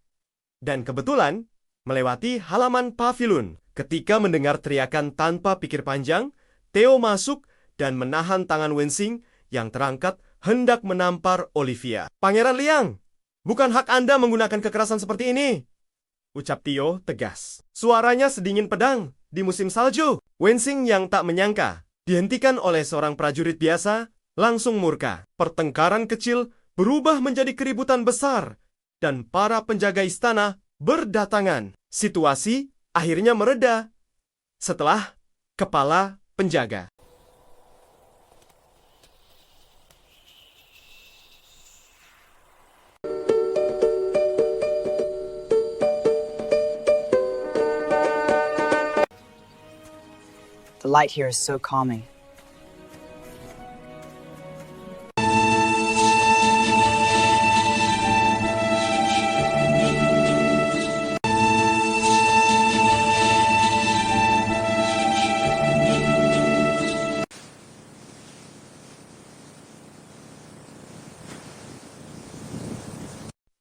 dan kebetulan melewati halaman pavilion. Ketika mendengar teriakan tanpa pikir panjang, Theo masuk dan menahan tangan Wenxing yang terangkat hendak menampar Olivia. "Pangeran Liang, bukan hak Anda menggunakan kekerasan seperti ini," ucap Theo tegas. Suaranya sedingin pedang di musim salju. Wenxing yang tak menyangka dihentikan oleh seorang prajurit biasa langsung murka. Pertengkaran kecil berubah menjadi keributan besar dan para penjaga istana berdatangan. Situasi akhirnya mereda setelah kepala penjaga The The light here is so calming.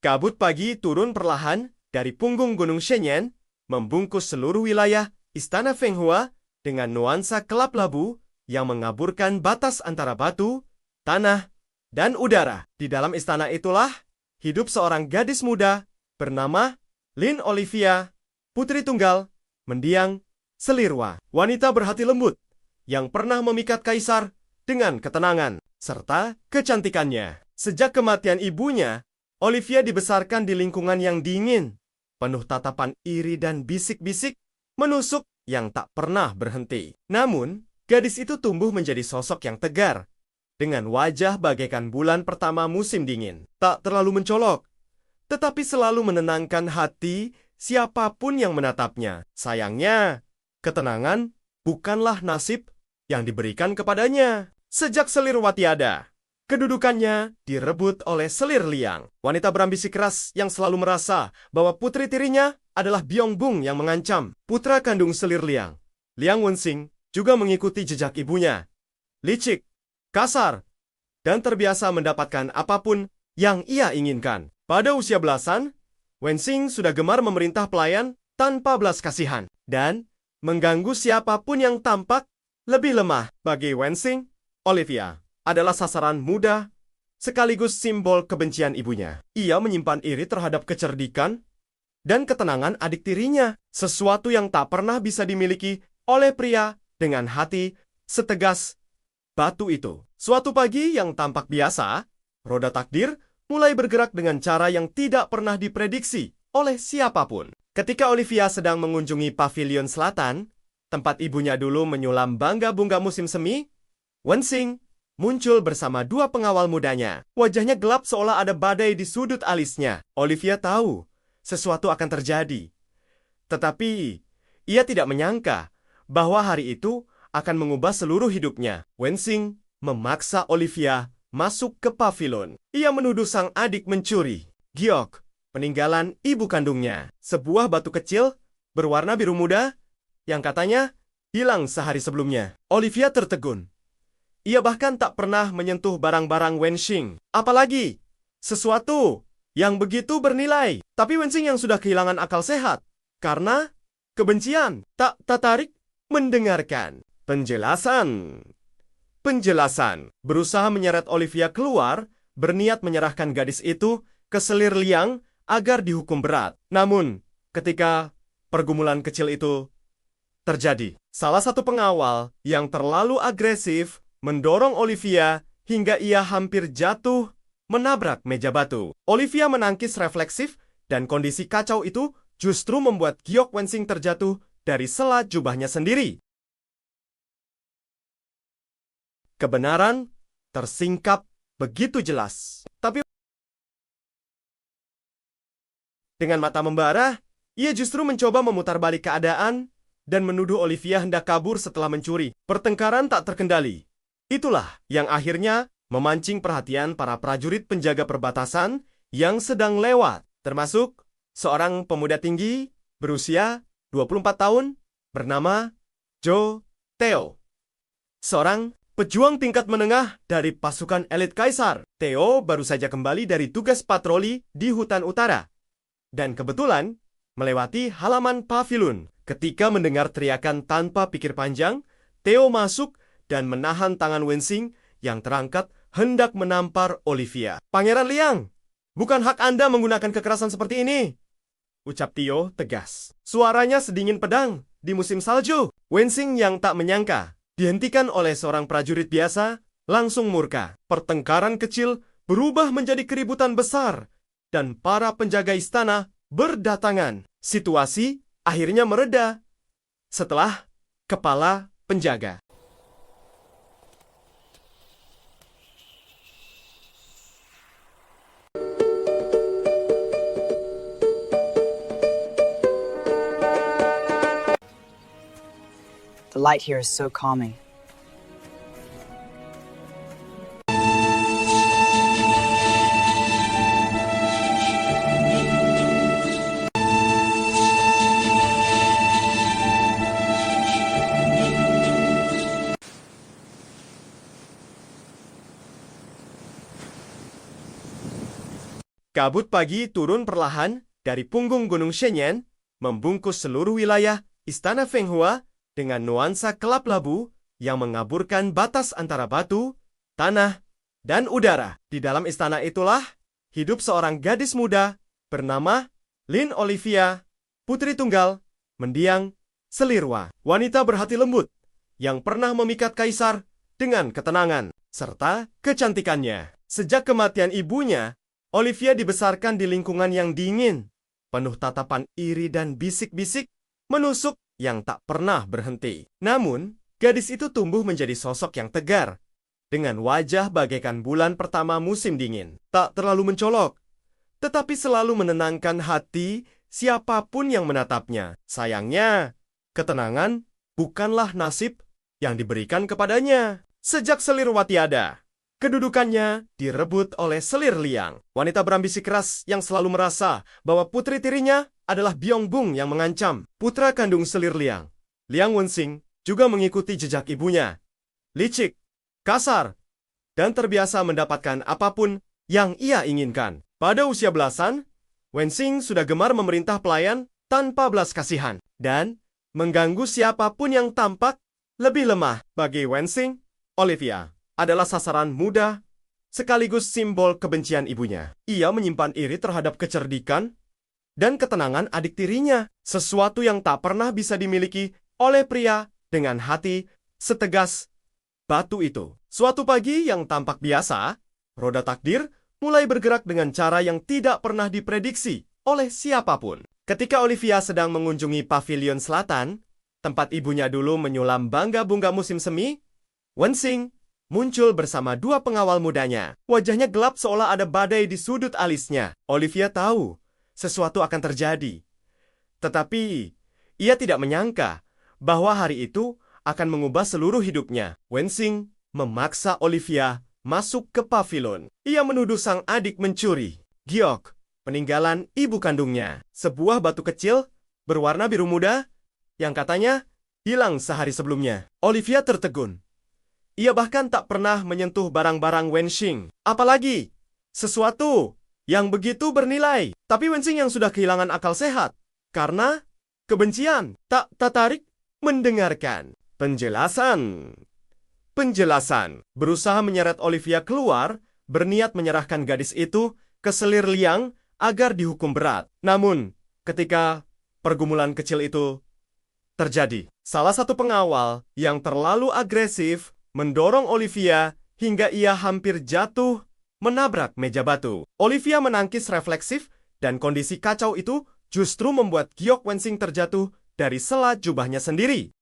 Kabut pagi turun perlahan dari punggung Gunung Shenyang, membungkus seluruh wilayah Istana Fenghua dengan nuansa kelap labu yang mengaburkan batas antara batu, tanah, dan udara. Di dalam istana itulah hidup seorang gadis muda bernama Lin Olivia, putri tunggal, mendiang, Selirwa. Wanita berhati lembut yang pernah memikat kaisar dengan ketenangan serta kecantikannya. Sejak kematian ibunya, Olivia dibesarkan di lingkungan yang dingin, penuh tatapan iri dan bisik-bisik menusuk yang tak pernah berhenti. Namun, gadis itu tumbuh menjadi sosok yang tegar, dengan wajah bagaikan bulan pertama musim dingin. Tak terlalu mencolok, tetapi selalu menenangkan hati siapapun yang menatapnya. Sayangnya, ketenangan bukanlah nasib yang diberikan kepadanya. Sejak Selirwa tiada, kedudukannya direbut oleh Selir Liang, wanita berambisi keras yang selalu merasa bahwa putri tirinya adalah Byongbung yang mengancam. Putra kandung Selir Liang, Liang Wenxing, juga mengikuti jejak ibunya, licik, kasar, dan terbiasa mendapatkan apapun yang ia inginkan. Pada usia belasan, Wenxing sudah gemar memerintah pelayan tanpa belas kasihan dan mengganggu siapapun yang tampak lebih lemah. Bagi Wenxing, Olivia adalah sasaran mudah sekaligus simbol kebencian ibunya. Ia menyimpan iri terhadap kecerdikan dan ketenangan adik tirinya, sesuatu yang tak pernah bisa dimiliki oleh pria dengan hati setegas batu itu. Suatu pagi yang tampak biasa, roda takdir mulai bergerak dengan cara yang tidak pernah diprediksi oleh siapapun. Ketika Olivia sedang mengunjungi pavilion selatan, tempat ibunya dulu menyulam bunga musim semi, Wenxing muncul bersama dua pengawal mudanya. Wajahnya gelap seolah ada badai di sudut alisnya. Olivia tahu sesuatu akan terjadi. Tetapi ia tidak menyangka bahwa hari itu akan mengubah seluruh hidupnya. Wenxing memaksa Olivia masuk ke pavilion. Ia menuduh sang adik mencuri giok, peninggalan ibu kandungnya. Sebuah batu kecil berwarna biru muda yang katanya hilang sehari sebelumnya. Olivia tertegun. Ia bahkan tak pernah menyentuh barang-barang Wenxing, apalagi sesuatu yang begitu bernilai. Tapi Wenxing yang sudah kehilangan akal sehat karena kebencian tak tertarik mendengarkan penjelasan. Berusaha menyeret Olivia keluar, berniat menyerahkan gadis itu ke Selir Liang agar dihukum berat. Namun, ketika pergumulan kecil itu terjadi, salah satu pengawal yang terlalu agresif mendorong Olivia hingga ia hampir jatuh menabrak meja batu. Olivia menangkis refleksif dan kondisi kacau itu justru membuat giok Wenxing terjatuh dari sela jubahnya sendiri. Kebenaran tersingkap begitu jelas. Tapi dengan mata membara, ia justru mencoba memutarbalik keadaan dan menuduh Olivia hendak kabur setelah mencuri. Pertengkaran tak terkendali. Itulah yang akhirnya memancing perhatian para prajurit penjaga perbatasan yang sedang lewat, termasuk seorang pemuda tinggi berusia 24 tahun bernama Zhou Teo. Seorang pejuang tingkat menengah dari pasukan elit kaisar. Theo baru saja kembali dari tugas patroli di hutan utara dan kebetulan melewati halaman pavilion. Ketika mendengar teriakan tanpa pikir panjang, Theo masuk dan menahan tangan Wenxing yang terangkat hendak menampar Olivia. "Pangeran Liang, bukan hak Anda menggunakan kekerasan seperti ini," ucap Theo tegas. Suaranya sedingin pedang di musim salju. Wenxing yang tak menyangka dihentikan oleh seorang prajurit biasa langsung murka. Pertengkaran kecil berubah menjadi keributan besar dan para penjaga istana berdatangan. Situasi akhirnya mereda setelah kepala penjaga The The light here is so calming. Kabut pagi turun perlahan dari punggung Gunung Shenyang, membungkus seluruh wilayah Istana Fenghua dengan nuansa kelap-labu yang mengaburkan batas antara batu, tanah, dan udara. Di dalam istana itulah hidup seorang gadis muda bernama Lin Olivia, putri tunggal, mendiang Selirwa. Wanita berhati lembut yang pernah memikat kaisar dengan ketenangan serta kecantikannya. Sejak kematian ibunya, Olivia dibesarkan di lingkungan yang dingin, penuh tatapan iri dan bisik-bisik menusuk yang tak pernah berhenti. Namun, gadis itu tumbuh menjadi sosok yang tegar, dengan wajah bagaikan bulan pertama musim dingin. Tak terlalu mencolok, tetapi selalu menenangkan hati siapapun yang menatapnya. Sayangnya, ketenangan bukanlah nasib yang diberikan kepadanya. Sejak Selirwa tiada, kedudukannya direbut oleh Selir Liang, wanita berambisi keras yang selalu merasa bahwa putri tirinya adalah Byongbung yang mengancam. Putra kandung Selir Liang, Liang Wenxing, juga mengikuti jejak ibunya. Licik, kasar, dan terbiasa mendapatkan apapun yang ia inginkan. Pada usia belasan, Wenxing sudah gemar memerintah pelayan tanpa belas kasihan dan mengganggu siapapun yang tampak lebih lemah. Bagi Wenxing, Olivia adalah sasaran mudah sekaligus simbol kebencian ibunya. Ia menyimpan iri terhadap kecerdikan dan ketenangan adik tirinya, sesuatu yang tak pernah bisa dimiliki oleh pria dengan hati setegas batu itu. Suatu pagi yang tampak biasa, roda takdir mulai bergerak dengan cara yang tidak pernah diprediksi oleh siapapun. Ketika Olivia sedang mengunjungi pavilion selatan, tempat ibunya dulu menyulam bangga-bunga musim semi, Wenxing muncul bersama dua pengawal mudanya. Wajahnya gelap seolah ada badai di sudut alisnya. Olivia tahu sesuatu akan terjadi. Tetapi ia tidak menyangka bahwa hari itu akan mengubah seluruh hidupnya. Wenxing memaksa Olivia masuk ke pavilion. Ia menuduh sang adik mencuri giok, peninggalan ibu kandungnya. Sebuah batu kecil berwarna biru muda yang katanya hilang sehari sebelumnya. Olivia tertegun. Ia bahkan tak pernah menyentuh barang-barang Wenxing, apalagi sesuatu yang begitu bernilai. Tapi Wenxing yang sudah kehilangan akal sehat karena kebencian tak tertarik mendengarkan penjelasan. Berusaha menyeret Olivia keluar, berniat menyerahkan gadis itu ke Selir Liang agar dihukum berat. Namun, ketika pergumulan kecil itu terjadi, salah satu pengawal yang terlalu agresif mendorong Olivia hingga ia hampir jatuh menabrak meja batu. Olivia menangkis refleksif dan kondisi kacau itu justru membuat giok Wenxing terjatuh dari sela jubahnya sendiri.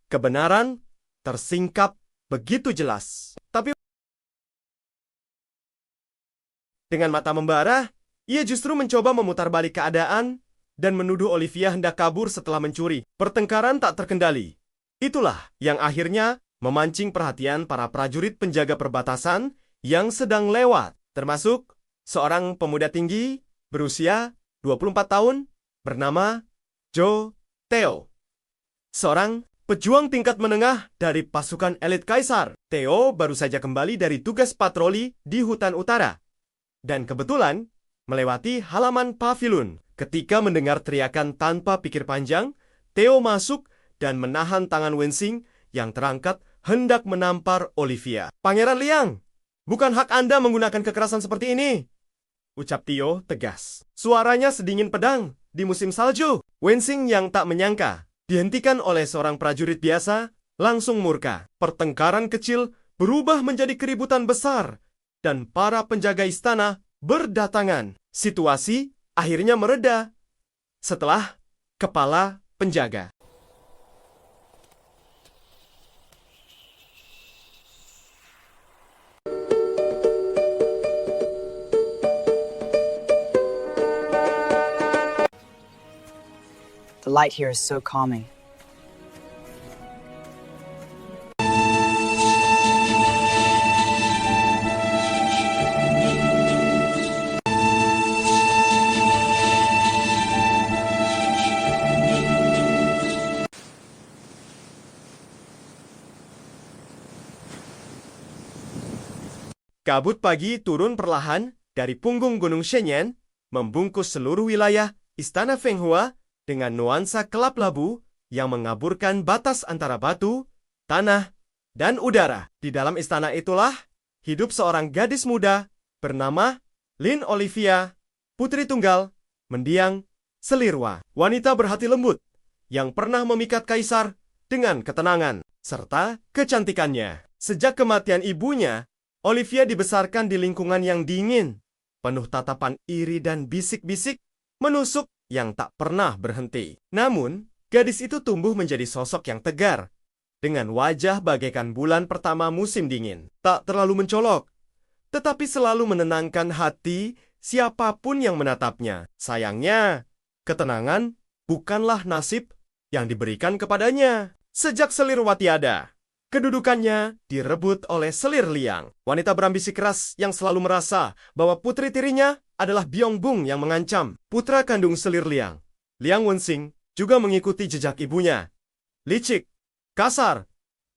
Kebenaran tersingkap begitu jelas. Tapi dengan mata membara, ia justru mencoba memutarbalik keadaan dan menuduh Olivia hendak kabur setelah mencuri. Pertengkaran tak terkendali. Itulah yang akhirnya memancing perhatian para prajurit penjaga perbatasan yang sedang lewat, termasuk seorang pemuda tinggi berusia 24 tahun bernama Zhou Theo. Seorang pejuang tingkat menengah dari pasukan elit kaisar. Theo baru saja kembali dari tugas patroli di hutan utara dan kebetulan melewati halaman pavilion. Ketika mendengar teriakan tanpa pikir panjang, Theo masuk dan menahan tangan Wenxing yang terangkat hendak menampar Olivia. "Pangeran Liang, bukan hak Anda menggunakan kekerasan seperti ini," ucap Theo tegas. Suaranya sedingin pedang di musim salju. Wenxing yang tak menyangka dihentikan oleh seorang prajurit biasa langsung murka. Pertengkaran kecil berubah menjadi keributan besar dan para penjaga istana berdatangan. Situasi akhirnya mereda setelah kepala penjaga The The light here is so calming. Kabut pagi turun perlahan dari punggung Gunung Shenyang, membungkus seluruh wilayah Istana Fenghua dengan nuansa kelap-labu yang mengaburkan batas antara batu, tanah, dan udara. Di dalam istana itulah hidup seorang gadis muda bernama Lin Olivia, putri tunggal, mendiang Selirwa, wanita berhati lembut yang pernah memikat kaisar dengan ketenangan serta kecantikannya. Sejak kematian ibunya, Olivia dibesarkan di lingkungan yang dingin, penuh tatapan iri dan bisik-bisik menusuk yang tak pernah berhenti. Namun, gadis itu tumbuh menjadi sosok yang tegar, dengan wajah bagaikan bulan pertama musim dingin. Tak terlalu mencolok, tetapi selalu menenangkan hati siapapun yang menatapnya. Sayangnya, ketenangan bukanlah nasib yang diberikan kepadanya. Sejak Selirwa tiada, kedudukannya direbut oleh Selir Liang, wanita berambisi keras yang selalu merasa bahwa putri tirinya adalah Byongbung yang mengancam. Putra kandung Selir Liang, Liang Wenxing, juga mengikuti jejak ibunya, licik, kasar,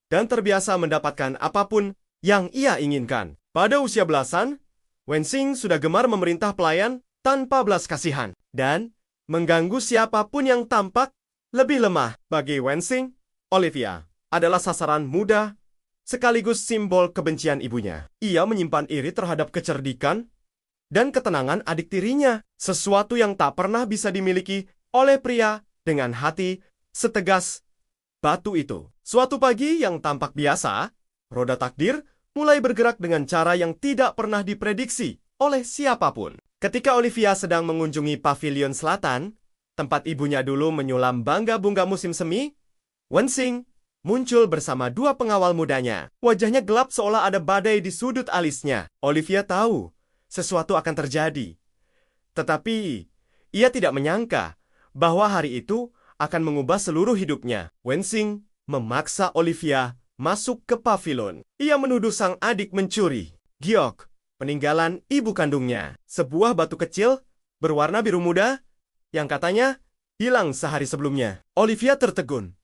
dan terbiasa mendapatkan apapun yang ia inginkan. Pada usia belasan, Wenxing sudah gemar memerintah pelayan tanpa belas kasihan dan mengganggu siapapun yang tampak lebih lemah. Bagi Wenxing, Olivia adalah sasaran mudah sekaligus simbol kebencian ibunya. Ia menyimpan iri terhadap kecerdikan dan ketenangan adik tirinya, sesuatu yang tak pernah bisa dimiliki oleh pria dengan hati setegas batu itu. Suatu pagi yang tampak biasa, roda takdir mulai bergerak dengan cara yang tidak pernah diprediksi oleh siapapun. Ketika Olivia sedang mengunjungi pavilion selatan, tempat ibunya dulu menyulam bangga-bunga musim semi, Wenxing muncul bersama dua pengawal mudanya. Wajahnya gelap seolah ada badai di sudut alisnya. Olivia tahu sesuatu akan terjadi. Tetapi ia tidak menyangka bahwa hari itu akan mengubah seluruh hidupnya. Wenxing memaksa Olivia masuk ke pavilion. Ia menuduh sang adik mencuri giok, peninggalan ibu kandungnya. Sebuah batu kecil berwarna biru muda yang katanya hilang sehari sebelumnya. Olivia tertegun.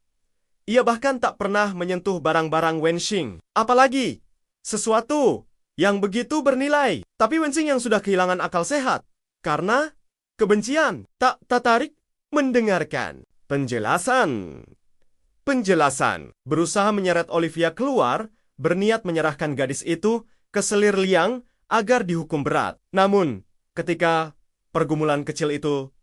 Ia bahkan tak pernah menyentuh barang-barang Wenxing, apalagi sesuatu yang begitu bernilai. Tapi Wenxing yang sudah kehilangan akal sehat karena kebencian tak tertarik mendengarkan penjelasan. Berusaha menyeret Olivia keluar, berniat menyerahkan gadis itu ke Selir Liang agar dihukum berat. Namun, ketika pergumulan kecil itu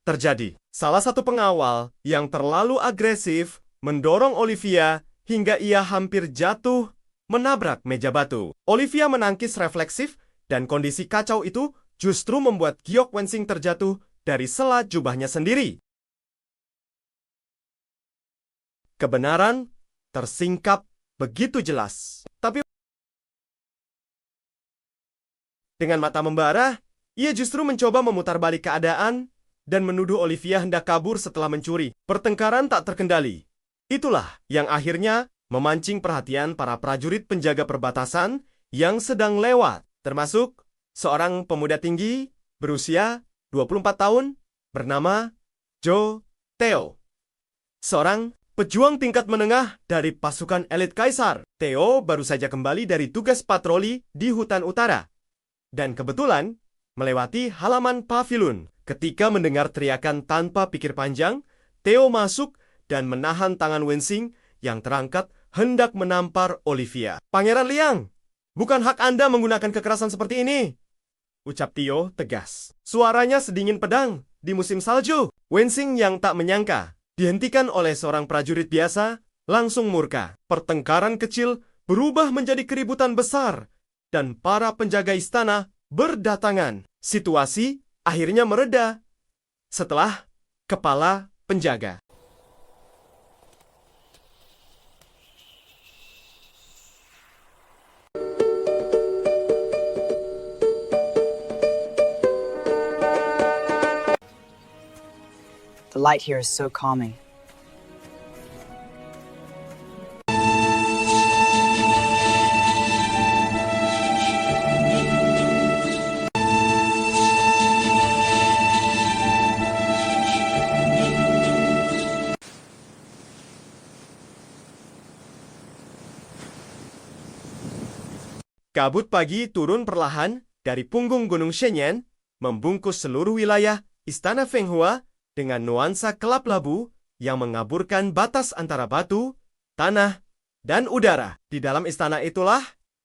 terjadi, salah satu pengawal yang terlalu agresif mendorong Olivia hingga ia hampir jatuh menabrak meja batu. Olivia menangkis refleksif dan kondisi kacau itu justru membuat giok Wenxing terjatuh dari sela jubahnya sendiri. Kebenaran tersingkap begitu jelas. Tapi dengan mata membara, ia justru mencoba memutarbalik keadaan dan menuduh Olivia hendak kabur setelah mencuri. Pertengkaran tak terkendali. Itulah yang akhirnya memancing perhatian para prajurit penjaga perbatasan yang sedang lewat, termasuk seorang pemuda tinggi berusia 24 tahun bernama Zhou Teo, seorang pejuang tingkat menengah dari pasukan elit kaisar. Theo baru saja kembali dari tugas patroli di hutan utara dan kebetulan melewati halaman pavilion. Ketika mendengar teriakan tanpa pikir panjang, Theo masuk dan menahan tangan Wenxing yang terangkat hendak menampar Olivia. "Pangeran Liang, bukan hak Anda menggunakan kekerasan seperti ini," ucap Theo tegas. Suaranya sedingin pedang di musim salju. Wenxing yang tak menyangka dihentikan oleh seorang prajurit biasa langsung murka. Pertengkaran kecil berubah menjadi keributan besar dan para penjaga istana berdatangan. Situasi akhirnya mereda setelah kepala penjaga The light here is so calming. Kabut pagi turun perlahan dari punggung Gunung Shenyang, membungkus seluruh wilayah Istana Fenghua dengan nuansa kelap-labu yang mengaburkan batas antara batu, tanah, dan udara. Di dalam istana itulah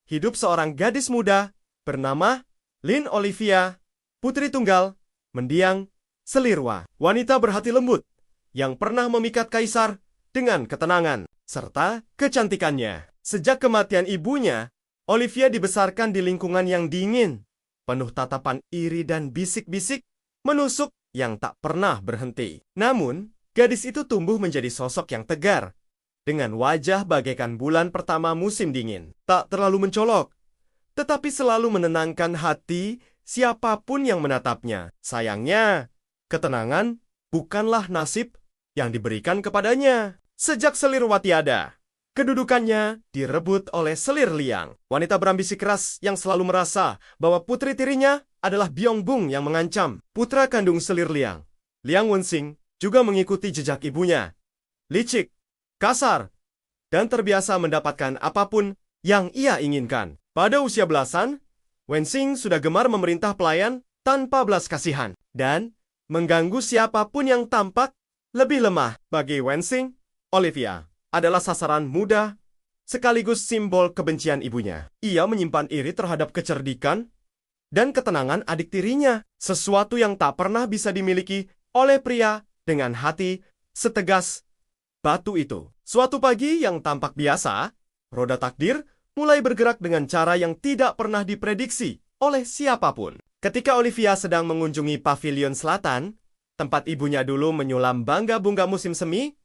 hidup seorang gadis muda bernama Lin Olivia, putri tunggal, mendiang, selirwa, wanita berhati lembut yang pernah memikat kaisar dengan ketenangan serta kecantikannya. Sejak kematian ibunya, Olivia dibesarkan di lingkungan yang dingin, penuh tatapan iri dan bisik-bisik menusuk yang tak pernah berhenti. Namun, gadis itu tumbuh menjadi sosok yang tegar, dengan wajah bagaikan bulan pertama musim dingin. Tak terlalu mencolok, tetapi selalu menenangkan hati siapapun yang menatapnya. Sayangnya, ketenangan bukanlah nasib yang diberikan kepadanya. Sejak Selirwa tiada, kedudukannya direbut oleh Selir Liang, wanita berambisi keras yang selalu merasa bahwa putri tirinya adalah Byongbung yang mengancam. Putra kandung Selir Liang, Liang Wenxing, juga mengikuti jejak ibunya, licik, kasar, dan terbiasa mendapatkan apapun yang ia inginkan. Pada usia belasan, Wenxing sudah gemar memerintah pelayan tanpa belas kasihan dan mengganggu siapapun yang tampak lebih lemah. Bagi Wenxing, Olivia adalah sasaran mudah sekaligus simbol kebencian ibunya. Ia menyimpan iri terhadap kecerdikan dan ketenangan adik tirinya, sesuatu yang tak pernah bisa dimiliki oleh pria dengan hati setegas batu itu. Suatu pagi yang tampak biasa, roda takdir mulai bergerak dengan cara yang tidak pernah diprediksi oleh siapapun. Ketika Olivia sedang mengunjungi pavilion selatan, tempat ibunya dulu menyulam bangga-bunga musim semi,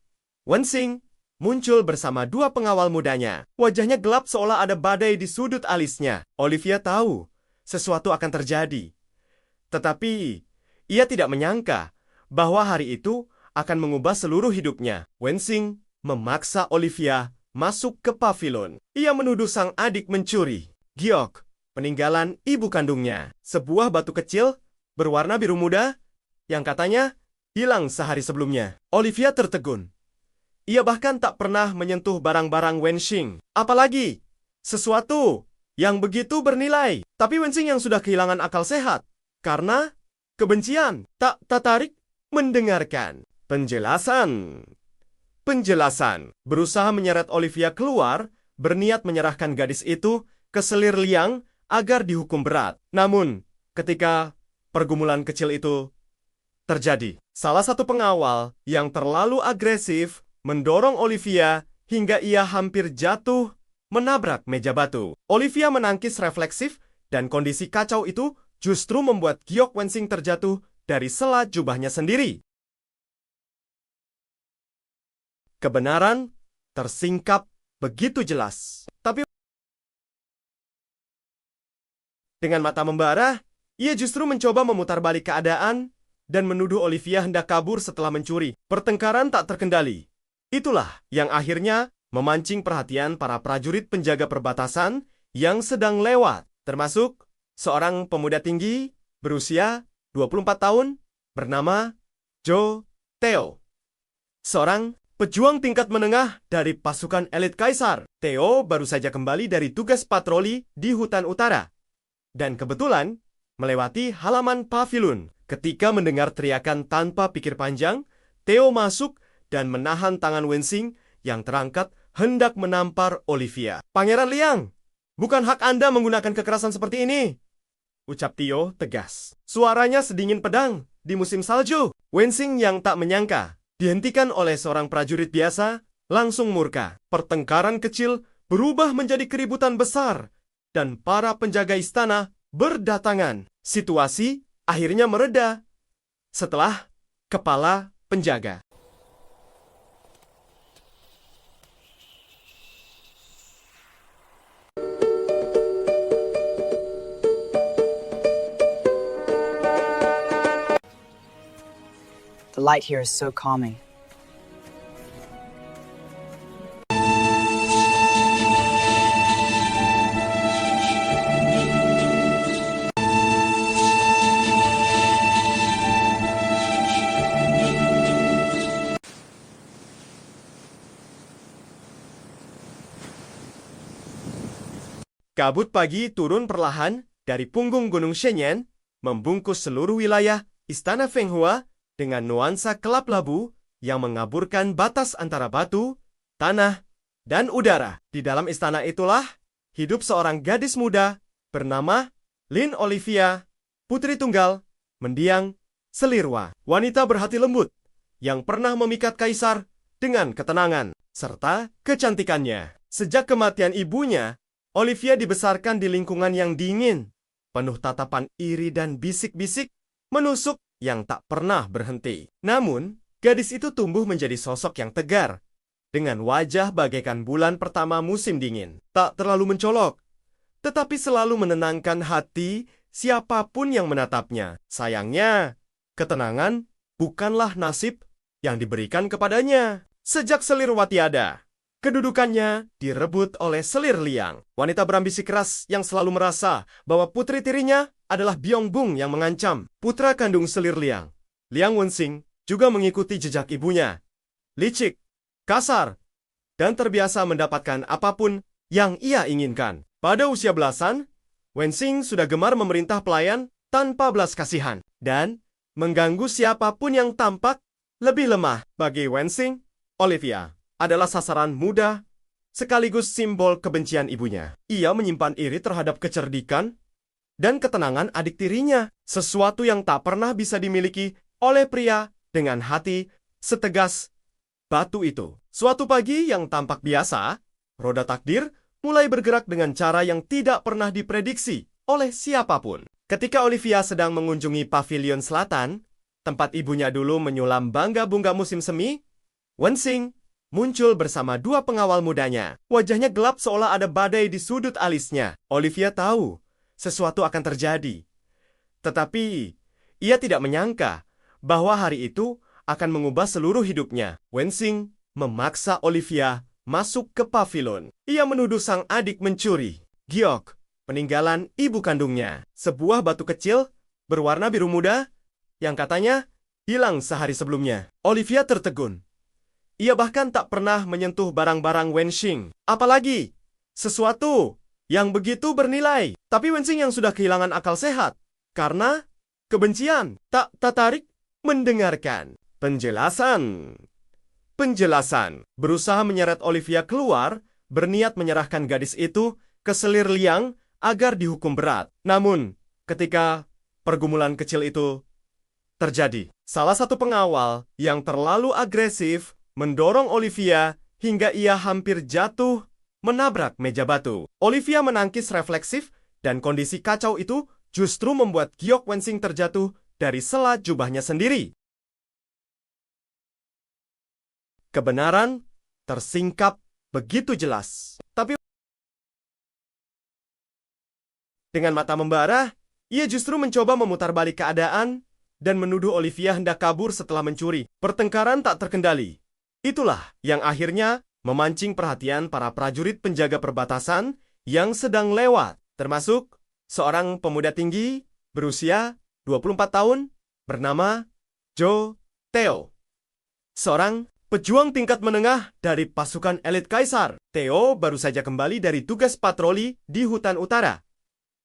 Wenxing muncul bersama dua pengawal mudanya. Wajahnya gelap seolah ada badai di sudut alisnya. Olivia tahu sesuatu akan terjadi. Tetapi ia tidak menyangka bahwa hari itu akan mengubah seluruh hidupnya. Wenxing memaksa Olivia masuk ke pavilion. Ia menuduh sang adik mencuri giok, peninggalan ibu kandungnya. Sebuah batu kecil berwarna biru muda yang katanya hilang sehari sebelumnya. Olivia tertegun. Ia bahkan tak pernah menyentuh barang-barang Wenxing, apalagi sesuatu yang begitu bernilai. Tapi Wenxing yang sudah kehilangan akal sehat karena kebencian tak tertarik mendengarkan penjelasan. Berusaha menyeret Olivia keluar, berniat menyerahkan gadis itu ke Selir Liang agar dihukum berat. Namun, ketika pergumulan kecil itu terjadi, salah satu pengawal yang terlalu agresif mendorong Olivia hingga ia hampir jatuh menabrak meja batu. Olivia menangkis refleksif dan kondisi kacau itu justru membuat giok Wenxing terjatuh dari sela jubahnya sendiri. Kebenaran tersingkap begitu jelas. Tapi dengan mata membara, ia justru mencoba memutarbalik keadaan dan menuduh Olivia hendak kabur setelah mencuri. Pertengkaran tak terkendali. Itulah yang akhirnya memancing perhatian para prajurit penjaga perbatasan yang sedang lewat, termasuk seorang pemuda tinggi berusia 24 tahun bernama Zhou Theo. Seorang pejuang tingkat menengah dari pasukan elit kaisar. Theo baru saja kembali dari tugas patroli di hutan utara dan kebetulan melewati halaman pavilion. Ketika mendengar teriakan tanpa pikir panjang, Theo masuk dan menahan tangan Wenxing yang terangkat hendak menampar Olivia. "Pangeran Liang, bukan hak Anda menggunakan kekerasan seperti ini," ucap Theo tegas. Suaranya sedingin pedang di musim salju. Wenxing yang tak menyangka dihentikan oleh seorang prajurit biasa langsung murka. Pertengkaran kecil berubah menjadi keributan besar dan para penjaga istana berdatangan. Situasi akhirnya mereda setelah kepala penjaga The light here is so calming. Kabut pagi turun perlahan dari punggung Gunung Shenyang, membungkus seluruh wilayah Istana Fenghua dengan nuansa kelap-labu yang mengaburkan batas antara batu, tanah, dan udara. Di dalam istana itulah hidup seorang gadis muda bernama Lin Olivia, putri tunggal, mendiang, Selirwa. Wanita berhati lembut yang pernah memikat kaisar dengan ketenangan serta kecantikannya. Sejak kematian ibunya, Olivia dibesarkan di lingkungan yang dingin, penuh tatapan iri dan bisik-bisik menusuk yang tak pernah berhenti. Namun, gadis itu tumbuh menjadi sosok yang tegar, dengan wajah bagaikan bulan pertama musim dingin. Tak terlalu mencolok, tetapi selalu menenangkan hati siapapun yang menatapnya. Sayangnya, ketenangan bukanlah nasib yang diberikan kepadanya. Sejak Selirwa tiada, kedudukannya direbut oleh Selir Liang, wanita berambisi keras yang selalu merasa bahwa putri tirinya adalah Byongbung yang mengancam. Putra kandung Selir Liang, Liang Wenxing, juga mengikuti jejak ibunya. Licik, kasar, dan terbiasa mendapatkan apapun yang ia inginkan. Pada usia belasan, Wenxing sudah gemar memerintah pelayan tanpa belas kasihan dan mengganggu siapapun yang tampak lebih lemah. Bagi Wenxing, Olivia adalah sasaran mudah sekaligus simbol kebencian ibunya. Ia menyimpan iri terhadap kecerdikan dan ketenangan adik tirinya, sesuatu yang tak pernah bisa dimiliki oleh pria dengan hati setegas batu itu. Suatu pagi yang tampak biasa, roda takdir mulai bergerak dengan cara yang tidak pernah diprediksi oleh siapapun. Ketika Olivia sedang mengunjungi pavilion selatan, tempat ibunya dulu menyulam bunga musim semi, Wenxing muncul bersama dua pengawal mudanya. Wajahnya gelap seolah ada badai di sudut alisnya. Olivia tahu sesuatu akan terjadi. Tetapi ia tidak menyangka bahwa hari itu akan mengubah seluruh hidupnya. Wenxing memaksa Olivia masuk ke pavilion. Ia menuduh sang adik mencuri giok, peninggalan ibu kandungnya. Sebuah batu kecil berwarna biru muda yang katanya hilang sehari sebelumnya. Olivia tertegun. Ia bahkan tak pernah menyentuh barang-barang Wenxing, apalagi sesuatu yang begitu bernilai. Tapi Wenxing yang sudah kehilangan akal sehat karena kebencian tak tertarik mendengarkan penjelasan. Berusaha menyeret Olivia keluar, berniat menyerahkan gadis itu ke Selir Liang agar dihukum berat. Namun, ketika pergumulan kecil itu terjadi, salah satu pengawal yang terlalu agresif mendorong Olivia hingga ia hampir jatuh menabrak meja batu. Olivia menangkis refleksif dan kondisi kacau itu justru membuat giok Wenxing terjatuh dari sela jubahnya sendiri. Kebenaran tersingkap begitu jelas. Tapi dengan mata membara, ia justru mencoba memutarbalik keadaan dan menuduh Olivia hendak kabur setelah mencuri. Pertengkaran tak terkendali. Itulah yang akhirnya memancing perhatian para prajurit penjaga perbatasan yang sedang lewat, termasuk seorang pemuda tinggi berusia 24 tahun bernama Zhou Teo. Seorang pejuang tingkat menengah dari pasukan elit kaisar. Theo baru saja kembali dari tugas patroli di hutan utara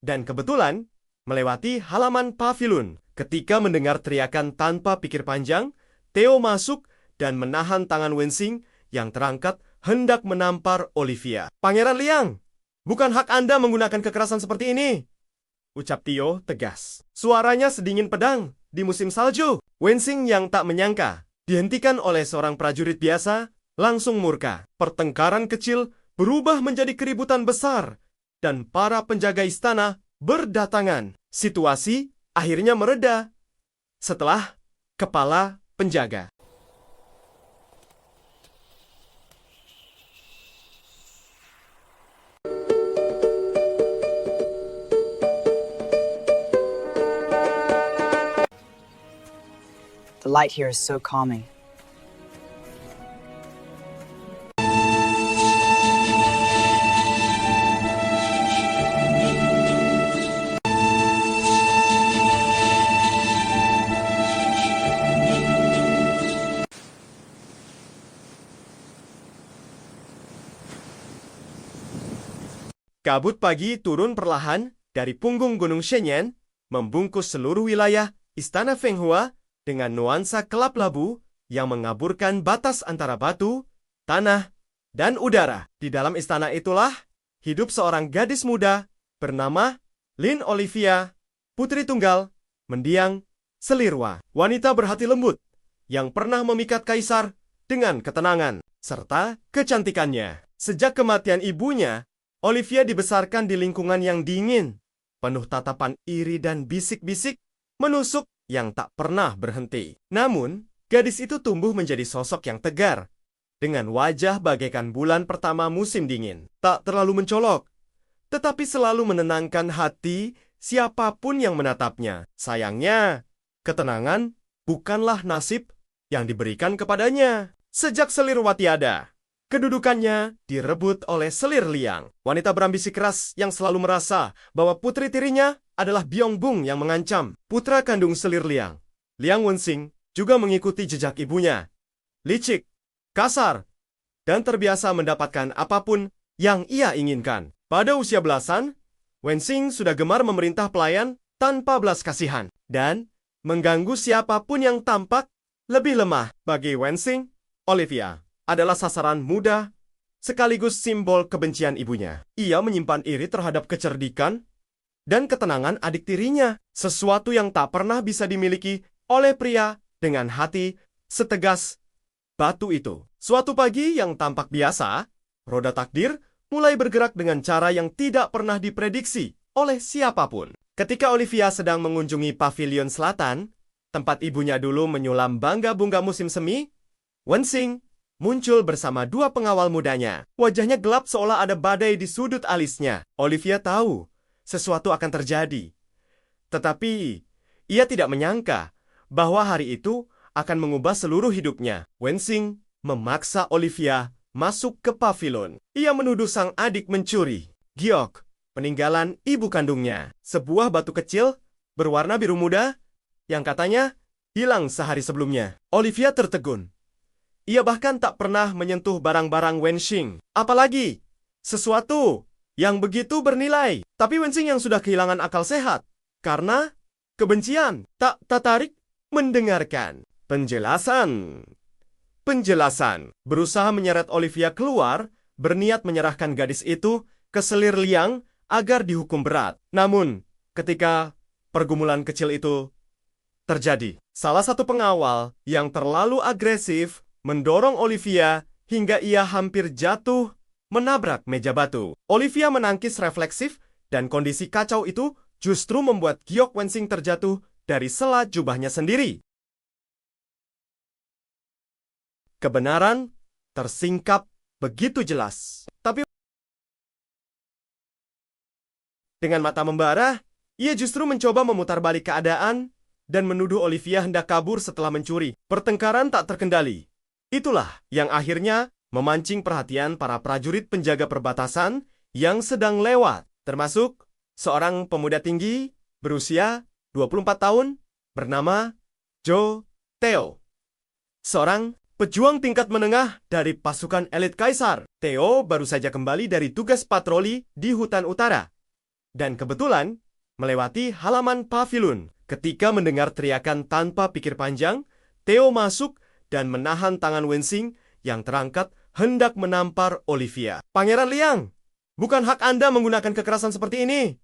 dan kebetulan melewati halaman pavilion. Ketika mendengar teriakan tanpa pikir panjang, Theo masuk dan menahan tangan Wenxing yang terangkat hendak menampar Olivia. "Pangeran Liang, bukan hak Anda menggunakan kekerasan seperti ini," ucap Theo tegas. Suaranya sedingin pedang di musim salju. Wenxing yang tak menyangka dihentikan oleh seorang prajurit biasa langsung murka. Pertengkaran kecil berubah menjadi keributan besar dan para penjaga istana berdatangan. Situasi akhirnya mereda setelah kepala penjaga The light here is so calming. Kabut pagi turun perlahan dari punggung Gunung Shenyang, membungkus seluruh wilayah Istana Fenghua dengan nuansa kelap labu yang mengaburkan batas antara batu, tanah, dan udara. Di dalam istana itulah hidup seorang gadis muda bernama Lin Olivia, putri tunggal, mendiang, Selirwa. Wanita berhati lembut yang pernah memikat kaisar dengan ketenangan serta kecantikannya. Sejak kematian ibunya, Olivia dibesarkan di lingkungan yang dingin, penuh tatapan iri dan bisik-bisik menusuk yang tak pernah berhenti. Namun, gadis itu tumbuh menjadi sosok yang tegar, dengan wajah bagaikan bulan pertama musim dingin. Tak terlalu mencolok, tetapi selalu menenangkan hati siapapun yang menatapnya. Sayangnya, ketenangan bukanlah nasib yang diberikan kepadanya. Sejak Selirwa tiada, kedudukannya direbut oleh Selir Liang, wanita berambisi keras yang selalu merasa bahwa putri tirinya adalah Byongbung yang mengancam. Putra kandung Selir Liang, Liang Wenxing, juga mengikuti jejak ibunya. Licik, kasar, dan terbiasa mendapatkan apapun yang ia inginkan. Pada usia belasan, Wenxing sudah gemar memerintah pelayan tanpa belas kasihan dan mengganggu siapapun yang tampak lebih lemah. Bagi Wenxing, Olivia adalah sasaran mudah sekaligus simbol kebencian ibunya. Ia menyimpan iri terhadap kecerdikan dan ketenangan adik tirinya, sesuatu yang tak pernah bisa dimiliki oleh pria dengan hati setegas batu itu. Suatu pagi yang tampak biasa, roda takdir mulai bergerak dengan cara yang tidak pernah diprediksi oleh siapapun. Ketika Olivia sedang mengunjungi pavilion selatan, tempat ibunya dulu menyulam bunga musim semi, Wenxing muncul bersama dua pengawal mudanya. Wajahnya gelap seolah ada badai di sudut alisnya. Olivia tahu sesuatu akan terjadi. Tetapi ia tidak menyangka bahwa hari itu akan mengubah seluruh hidupnya. Wenxing memaksa Olivia masuk ke pavilion. Ia menuduh sang adik mencuri giok, peninggalan ibu kandungnya. Sebuah batu kecil berwarna biru muda yang katanya hilang sehari sebelumnya. Olivia tertegun. Ia bahkan tak pernah menyentuh barang-barang Wenxing, apalagi sesuatu yang begitu bernilai. Tapi Wenxing yang sudah kehilangan akal sehat karena kebencian tak tertarik mendengarkan penjelasan. Berusaha menyeret Olivia keluar, berniat menyerahkan gadis itu ke Selir Liang agar dihukum berat. Namun, ketika pergumulan kecil itu terjadi, salah satu pengawal yang terlalu agresif mendorong Olivia hingga ia hampir jatuh menabrak meja batu. Olivia menangkis refleksif dan kondisi kacau itu justru membuat giok Wenxing terjatuh dari sela jubahnya sendiri. Kebenaran tersingkap begitu jelas. Tapi dengan mata membara, ia justru mencoba memutarbalik keadaan dan menuduh Olivia hendak kabur setelah mencuri. Pertengkaran tak terkendali. Itulah yang akhirnya memancing perhatian para prajurit penjaga perbatasan yang sedang lewat, termasuk seorang pemuda tinggi berusia 24 tahun bernama Zhou Teo. Seorang pejuang tingkat menengah dari pasukan elit kaisar. Theo baru saja kembali dari tugas patroli di hutan utara dan kebetulan melewati halaman pavilion. Ketika mendengar teriakan tanpa pikir panjang, Theo masuk dan menahan tangan Wenxing yang terangkat hendak menampar Olivia. "Pangeran Liang, bukan hak Anda menggunakan kekerasan seperti ini,"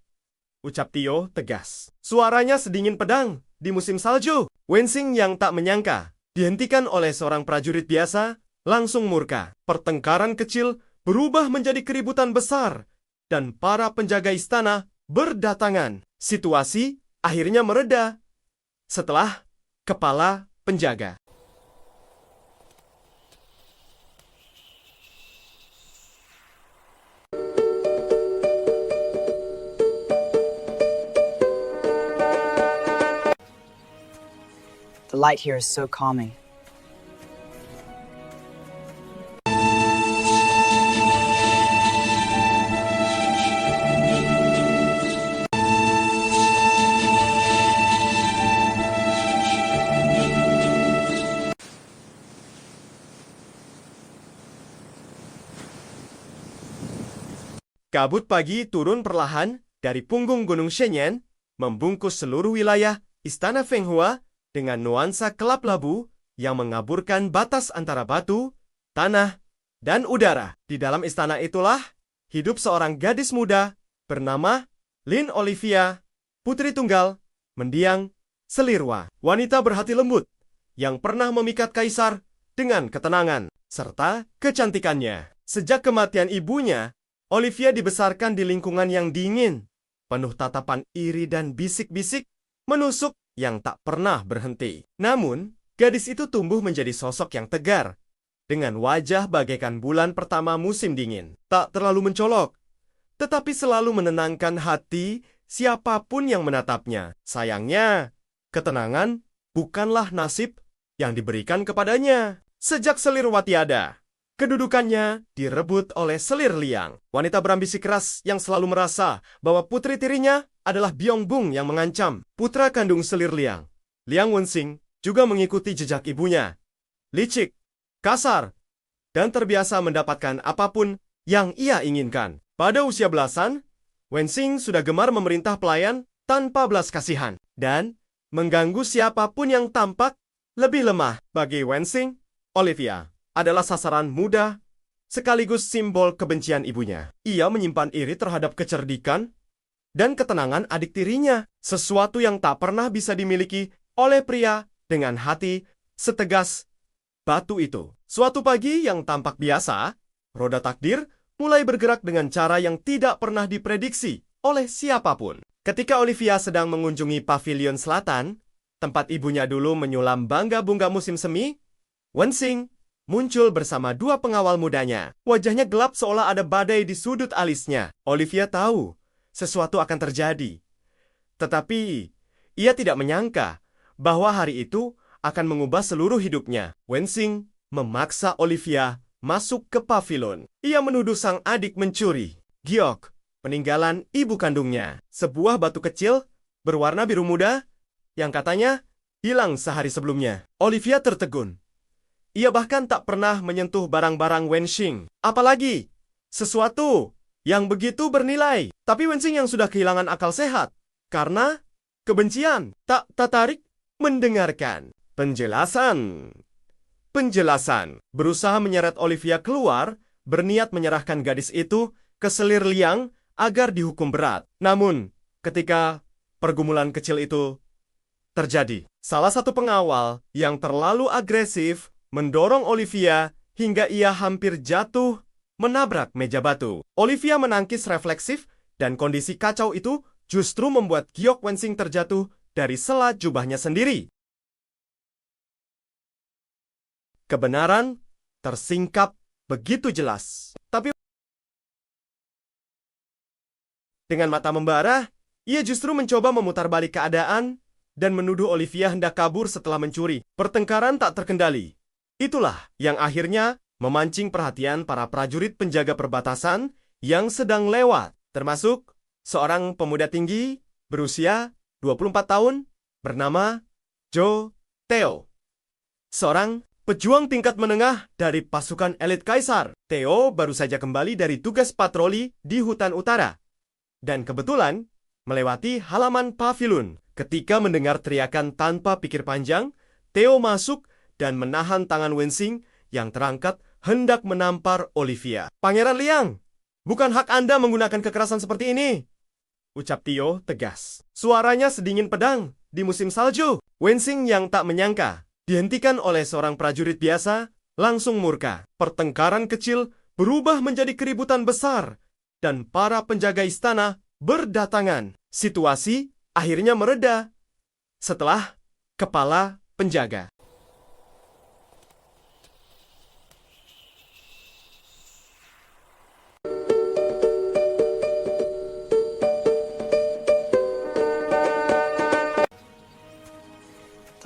ucap Theo tegas. Suaranya sedingin pedang di musim salju. Wenxing yang tak menyangka dihentikan oleh seorang prajurit biasa langsung murka. Pertengkaran kecil berubah menjadi keributan besar dan para penjaga istana berdatangan. Situasi akhirnya mereda setelah kepala penjaga The light here is so calming. Kabut pagi turun perlahan dari punggung Gunung Shenyang, membungkus seluruh wilayah Istana Fenghua dengan nuansa kelap-labu yang mengaburkan batas antara batu, tanah, dan udara. Di dalam istana itulah hidup seorang gadis muda bernama Lin Olivia, putri tunggal, mendiang Selirwa. Wanita berhati lembut yang pernah memikat kaisar dengan ketenangan serta kecantikannya. Sejak kematian ibunya, Olivia dibesarkan di lingkungan yang dingin, penuh tatapan iri dan bisik-bisik menusuk yang tak pernah berhenti. Namun, gadis itu tumbuh menjadi sosok yang tegar, dengan wajah bagaikan bulan pertama musim dingin. Tak terlalu mencolok, tetapi selalu menenangkan hati siapapun yang menatapnya. Sayangnya, ketenangan bukanlah nasib yang diberikan kepadanya. Sejak Selirwa tiada, kedudukannya direbut oleh Selir Liang, wanita berambisi keras yang selalu merasa bahwa putri tirinya adalah Byongbung yang mengancam. Putra kandung Selir Liang, Liang Wenxing, juga mengikuti jejak ibunya, licik, kasar, dan terbiasa mendapatkan apapun yang ia inginkan. Pada usia belasan, Wenxing sudah gemar memerintah pelayan tanpa belas kasihan dan mengganggu siapapun yang tampak lebih lemah. Bagi Wenxing, Olivia adalah sasaran mudah sekaligus simbol kebencian ibunya. Ia menyimpan iri terhadap kecerdikan dan ketenangan adik tirinya, sesuatu yang tak pernah bisa dimiliki oleh pria dengan hati setegas batu itu. Suatu pagi yang tampak biasa, roda takdir mulai bergerak dengan cara yang tidak pernah diprediksi oleh siapapun. Ketika Olivia sedang mengunjungi pavilion selatan, tempat ibunya dulu menyulam bangga-bunga musim semi, Wenxing muncul bersama dua pengawal mudanya. Wajahnya gelap seolah ada badai di sudut alisnya. Olivia tahu sesuatu akan terjadi. Tetapi ia tidak menyangka bahwa hari itu akan mengubah seluruh hidupnya. Wenxing memaksa Olivia masuk ke pavilion. Ia menuduh sang adik mencuri giok, peninggalan ibu kandungnya. Sebuah batu kecil berwarna biru muda yang katanya hilang sehari sebelumnya. Olivia tertegun. Ia bahkan tak pernah menyentuh barang-barang Wenxing, apalagi sesuatu yang begitu bernilai. Tapi Wenxing yang sudah kehilangan akal sehat karena kebencian tak tertarik mendengarkan penjelasan. Berusaha menyeret Olivia keluar, berniat menyerahkan gadis itu ke Selir Liang agar dihukum berat. Namun, ketika pergumulan kecil itu terjadi, salah satu pengawal yang terlalu agresif mendorong Olivia hingga ia hampir jatuh menabrak meja batu. Olivia menangkis refleksif dan kondisi kacau itu justru membuat giok Wenxing terjatuh dari sela jubahnya sendiri. Kebenaran tersingkap begitu jelas. Tapi dengan mata membara, ia justru mencoba memutar balik keadaan dan menuduh Olivia hendak kabur setelah mencuri. Pertengkaran tak terkendali. Itulah yang akhirnya memancing perhatian para prajurit penjaga perbatasan yang sedang lewat, termasuk seorang pemuda tinggi berusia 24 tahun bernama Zhou Theo. Seorang pejuang tingkat menengah dari pasukan elit kaisar. Theo baru saja kembali dari tugas patroli di hutan utara dan kebetulan melewati halaman pavilion. Ketika mendengar teriakan tanpa pikir panjang, Theo masuk dan menahan tangan Wenxing yang terangkat hendak menampar Olivia. "Pangeran Liang, bukan hak Anda menggunakan kekerasan seperti ini," ucap Theo tegas. Suaranya sedingin pedang di musim salju. Wenxing yang tak menyangka dihentikan oleh seorang prajurit biasa langsung murka. Pertengkaran kecil berubah menjadi keributan besar dan para penjaga istana berdatangan. Situasi akhirnya mereda setelah kepala penjaga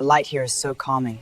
The The light here is so calming.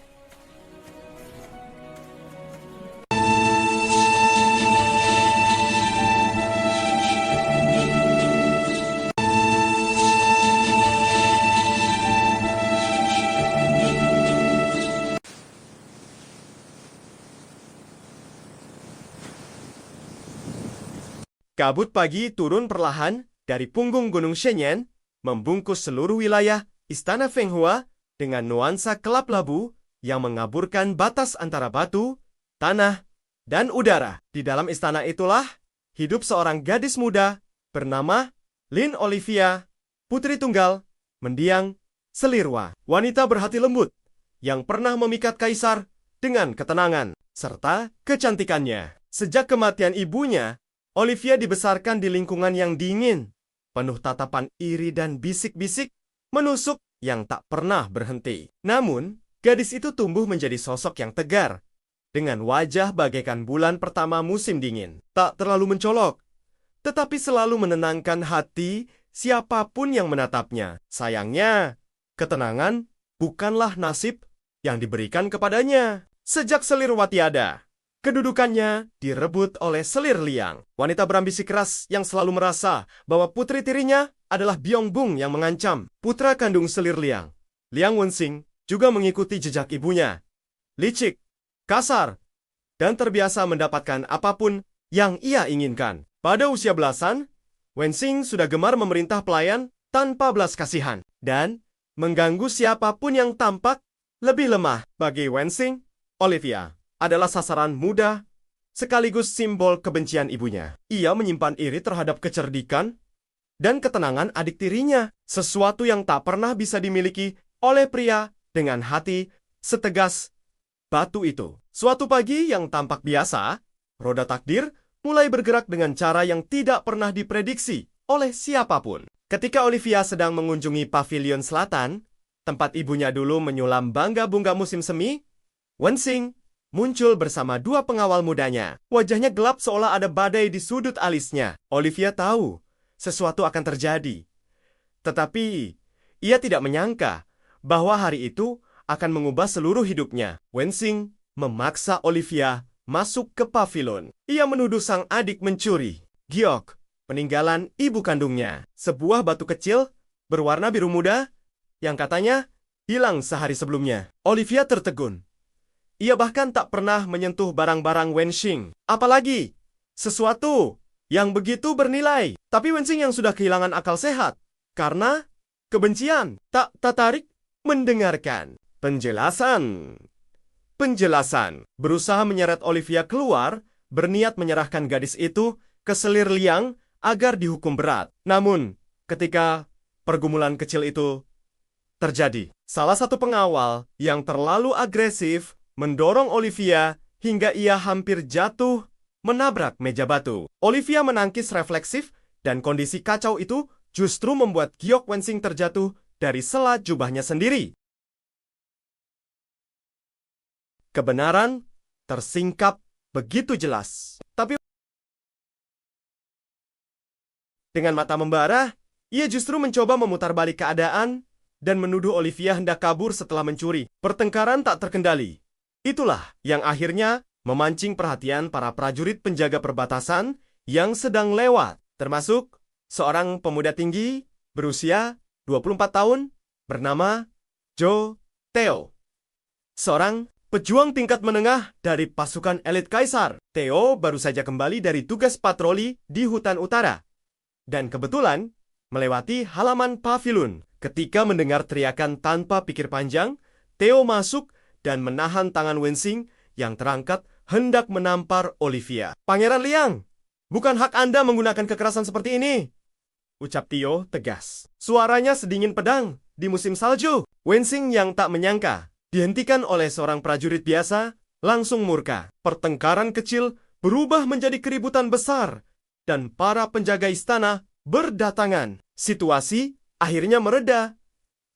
Kabut pagi turun perlahan dari punggung Gunung Shenyang, membungkus seluruh wilayah Istana Fenghua dengan nuansa kelap-labu yang mengaburkan batas antara batu, tanah, dan udara. Di dalam istana itulah hidup seorang gadis muda bernama Lin Olivia, putri tunggal, mendiang Selirwa, wanita berhati lembut yang pernah memikat kaisar dengan ketenangan serta kecantikannya. Sejak kematian ibunya, Olivia dibesarkan di lingkungan yang dingin, penuh tatapan iri dan bisik-bisik menusuk yang tak pernah berhenti. Namun, gadis itu tumbuh menjadi sosok yang tegar, dengan wajah bagaikan bulan pertama musim dingin. Tak terlalu mencolok, tetapi selalu menenangkan hati siapapun yang menatapnya. Sayangnya, ketenangan bukanlah nasib yang diberikan kepadanya. Sejak Selirwa tiada, kedudukannya direbut oleh Selir Liang, wanita berambisi keras yang selalu merasa bahwa putri tirinya adalah Byongbung yang mengancam. Putra kandung Selir Liang, Liang Wenxing, juga mengikuti jejak ibunya. Licik, kasar, dan terbiasa mendapatkan apapun yang ia inginkan. Pada usia belasan, Wenxing sudah gemar memerintah pelayan tanpa belas kasihan dan mengganggu siapapun yang tampak lebih lemah. Bagi Wenxing, Olivia adalah sasaran mudah sekaligus simbol kebencian ibunya. Ia menyimpan iri terhadap kecerdikan dan ketenangan adik tirinya, sesuatu yang tak pernah bisa dimiliki oleh pria dengan hati setegas batu itu. Suatu pagi yang tampak biasa, roda takdir mulai bergerak dengan cara yang tidak pernah diprediksi oleh siapapun. Ketika Olivia sedang mengunjungi pavilion selatan, tempat ibunya dulu menyulam bangga-bunga musim semi, Wenxing muncul bersama dua pengawal mudanya. Wajahnya gelap seolah ada badai di sudut alisnya. Olivia tahu sesuatu akan terjadi. Tetapi ia tidak menyangka bahwa hari itu akan mengubah seluruh hidupnya. Wenxing memaksa Olivia masuk ke pavilion. Ia menuduh sang adik mencuri giok, peninggalan ibu kandungnya. Sebuah batu kecil berwarna biru muda yang katanya hilang sehari sebelumnya. Olivia tertegun. Ia bahkan tak pernah menyentuh barang-barang Wenxing, apalagi sesuatu yang begitu bernilai. Tapi Wenxing yang sudah kehilangan akal sehat karena kebencian tak tertarik mendengarkan penjelasan. Berusaha menyeret Olivia keluar, berniat menyerahkan gadis itu ke Selir Liang agar dihukum berat. Namun, ketika pergumulan kecil itu terjadi, salah satu pengawal yang terlalu agresif mendorong Olivia hingga ia hampir jatuh menabrak meja batu. Olivia menangkis refleksif dan kondisi kacau itu justru membuat giok Wenxing terjatuh dari sela jubahnya sendiri. Kebenaran tersingkap begitu jelas. Tapi dengan mata membara, ia justru mencoba memutarbalik keadaan dan menuduh Olivia hendak kabur setelah mencuri. Pertengkaran tak terkendali. Itulah yang akhirnya memancing perhatian para prajurit penjaga perbatasan yang sedang lewat, termasuk seorang pemuda tinggi berusia 24 tahun bernama Zhou Teo, seorang pejuang tingkat menengah dari pasukan elit kaisar. Theo baru saja kembali dari tugas patroli di hutan utara dan kebetulan melewati halaman pavilion. Ketika mendengar teriakan tanpa pikir panjang, Theo masuk dan menahan tangan Wenxing yang terangkat hendak menampar Olivia. "Pangeran Liang, bukan hak Anda menggunakan kekerasan seperti ini," ucap Theo tegas. Suaranya sedingin pedang di musim salju. Wenxing yang tak menyangka dihentikan oleh seorang prajurit biasa langsung murka. Pertengkaran kecil berubah menjadi keributan besar dan para penjaga istana berdatangan. Situasi akhirnya mereda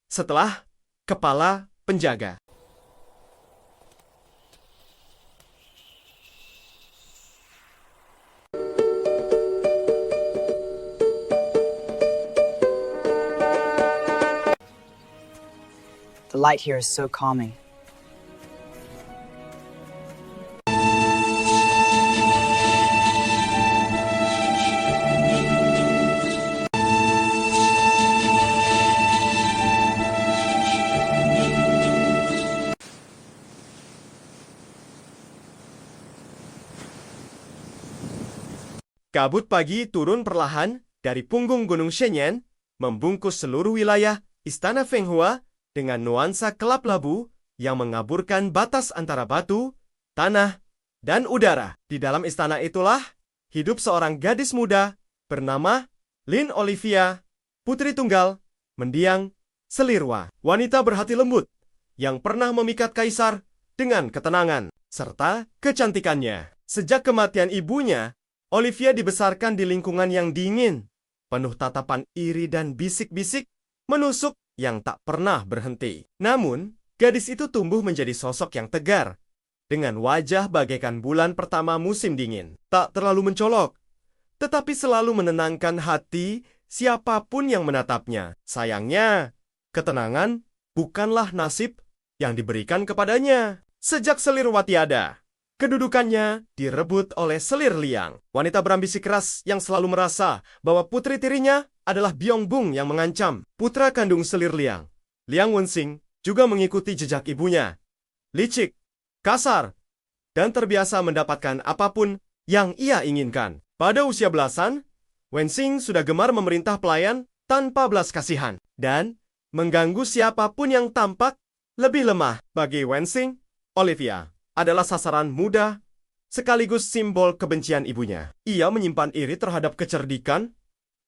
setelah kepala penjaga The light here is so calming. Kabut pagi turun perlahan dari punggung Gunung Shenyang, membungkus seluruh wilayah Istana Fenghua dengan nuansa kelap-labu yang mengaburkan batas antara batu, tanah, dan udara. Di dalam istana itulah hidup seorang gadis muda bernama Lin Olivia, putri tunggal, mendiang, selirwa, wanita berhati lembut yang pernah memikat kaisar dengan ketenangan serta kecantikannya. Sejak kematian ibunya, Olivia dibesarkan di lingkungan yang dingin, penuh tatapan iri dan bisik-bisik menusuk yang tak pernah berhenti. Namun, gadis itu tumbuh menjadi sosok yang tegar, dengan wajah bagaikan bulan pertama musim dingin. Tak terlalu mencolok, tetapi selalu menenangkan hati siapapun yang menatapnya. Sayangnya, ketenangan bukanlah nasib yang diberikan kepadanya. Sejak Selirwa tiada, kedudukannya direbut oleh Selir Liang, wanita berambisi keras yang selalu merasa bahwa putri tirinya adalah Byongbung yang mengancam. Putra kandung Selir Liang, Liang Wenxing, juga mengikuti jejak ibunya. Licik, kasar, dan terbiasa mendapatkan apapun yang ia inginkan. Pada usia belasan, Wenxing sudah gemar memerintah pelayan tanpa belas kasihan dan mengganggu siapapun yang tampak lebih lemah. Bagi Wenxing, Olivia adalah sasaran mudah sekaligus simbol kebencian ibunya. Ia menyimpan iri terhadap kecerdikan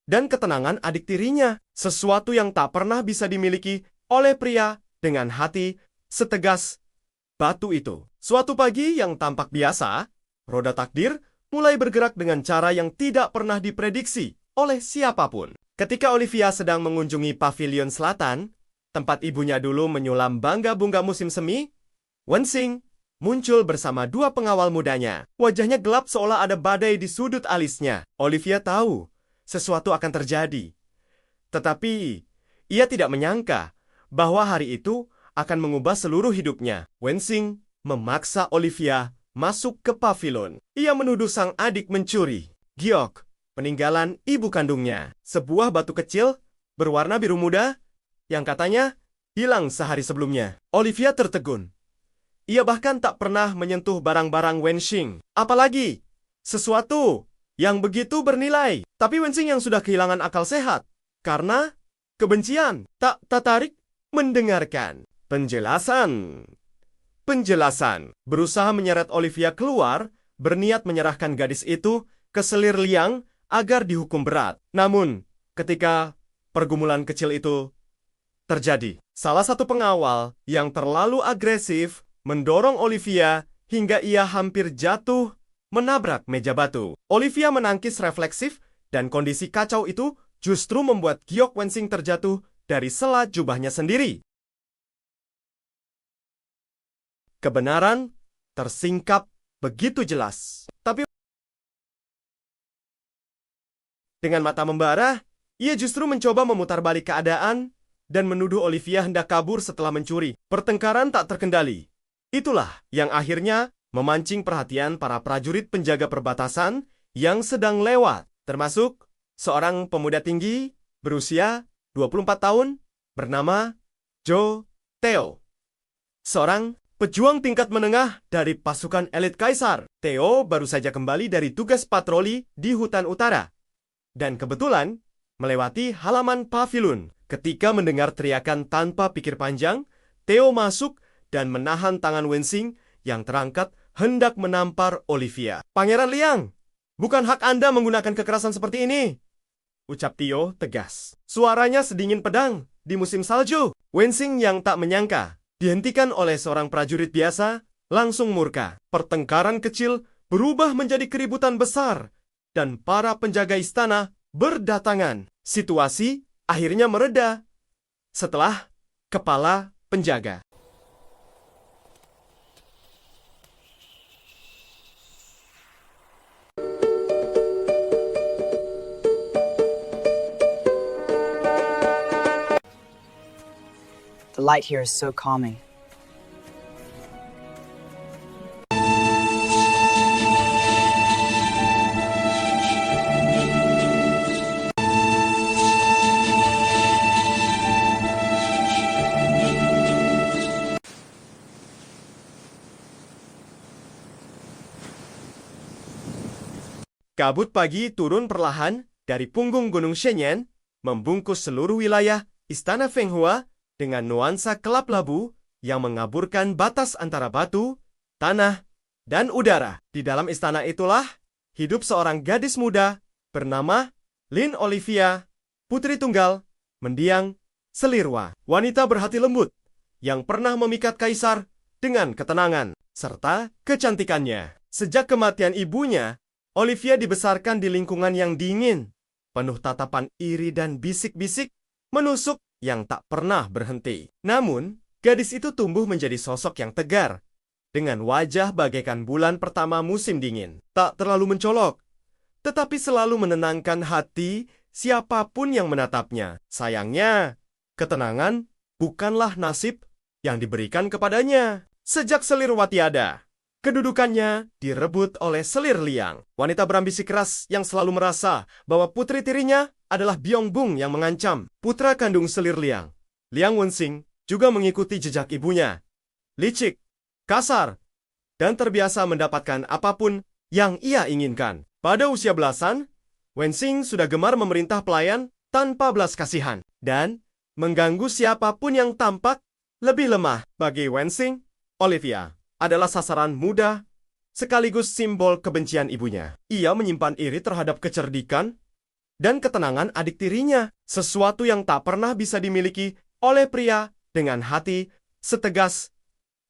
dan ketenangan adik tirinya, sesuatu yang tak pernah bisa dimiliki oleh pria dengan hati setegas batu itu. Suatu pagi yang tampak biasa, roda takdir mulai bergerak dengan cara yang tidak pernah diprediksi oleh siapapun. Ketika Olivia sedang mengunjungi pavilion selatan, tempat ibunya dulu menyulam bunga musim semi, Wenxing muncul bersama dua pengawal mudanya. Wajahnya gelap seolah ada badai di sudut alisnya. Olivia tahu sesuatu akan terjadi. Tetapi ia tidak menyangka bahwa hari itu akan mengubah seluruh hidupnya. Wenxing memaksa Olivia masuk ke pavilion. Ia menuduh sang adik mencuri giok, peninggalan ibu kandungnya. Sebuah batu kecil berwarna biru muda yang katanya hilang sehari sebelumnya. Olivia tertegun. Ia bahkan tak pernah menyentuh barang-barang Wenxing, apalagi sesuatu yang begitu bernilai. Tapi Wenxing yang sudah kehilangan akal sehat karena kebencian tak tertarik mendengarkan penjelasan. Berusaha menyeret Olivia keluar, berniat menyerahkan gadis itu ke Selir Liang agar dihukum berat. Namun, ketika pergumulan kecil itu terjadi, salah satu pengawal yang terlalu agresif mendorong Olivia hingga ia hampir jatuh menabrak meja batu. Olivia menangkis refleksif dan kondisi kacau itu justru membuat giok Wenxing terjatuh dari sela jubahnya sendiri. Kebenaran tersingkap begitu jelas. Tapi dengan mata membara, ia justru mencoba memutarbalik keadaan dan menuduh Olivia hendak kabur setelah mencuri. Pertengkaran tak terkendali. Itulah yang akhirnya memancing perhatian para prajurit penjaga perbatasan yang sedang lewat, termasuk seorang pemuda tinggi berusia 24 tahun bernama Zhou Teo. Seorang pejuang tingkat menengah dari pasukan elit kaisar. Theo baru saja kembali dari tugas patroli di hutan utara dan kebetulan melewati halaman pavilion. Ketika mendengar teriakan tanpa pikir panjang, Theo masuk dan menahan tangan Wenxing yang terangkat hendak menampar Olivia. "Pangeran Liang, bukan hak Anda menggunakan kekerasan seperti ini," ucap Theo tegas. Suaranya sedingin pedang di musim salju. Wenxing yang tak menyangka dihentikan oleh seorang prajurit biasa langsung murka. Pertengkaran kecil berubah menjadi keributan besar dan para penjaga istana berdatangan. Situasi akhirnya mereda setelah kepala penjaga The light here is so calming. Kabut pagi turun perlahan dari punggung Gunung Shenyang, membungkus seluruh wilayah Istana Fenghua dengan nuansa kelap-labu yang mengaburkan batas antara batu, tanah, dan udara. Di dalam istana itulah hidup seorang gadis muda bernama Lin Olivia, putri tunggal, mendiang, Selirwa. Wanita berhati lembut yang pernah memikat kaisar dengan ketenangan serta kecantikannya. Sejak kematian ibunya, Olivia dibesarkan di lingkungan yang dingin, penuh tatapan iri dan bisik-bisik menusuk yang tak pernah berhenti. Namun, gadis itu tumbuh menjadi sosok yang tegar, dengan wajah bagaikan bulan pertama musim dingin. Tak terlalu mencolok, tetapi selalu menenangkan hati siapapun yang menatapnya. Sayangnya, ketenangan bukanlah nasib yang diberikan kepadanya. Sejak Selirwa tiada, kedudukannya direbut oleh Selir Liang, wanita berambisi keras yang selalu merasa bahwa putri tirinya adalah Byongbung yang mengancam. Putra kandung Selir Liang, Liang Wenxing, juga mengikuti jejak ibunya. Licik, kasar, dan terbiasa mendapatkan apapun yang ia inginkan. Pada usia belasan, Wenxing sudah gemar memerintah pelayan tanpa belas kasihan dan mengganggu siapapun yang tampak lebih lemah. Bagi Wenxing, Olivia adalah sasaran mudah sekaligus simbol kebencian ibunya. Ia menyimpan iri terhadap kecerdikan dan ketenangan adik tirinya, sesuatu yang tak pernah bisa dimiliki oleh pria dengan hati setegas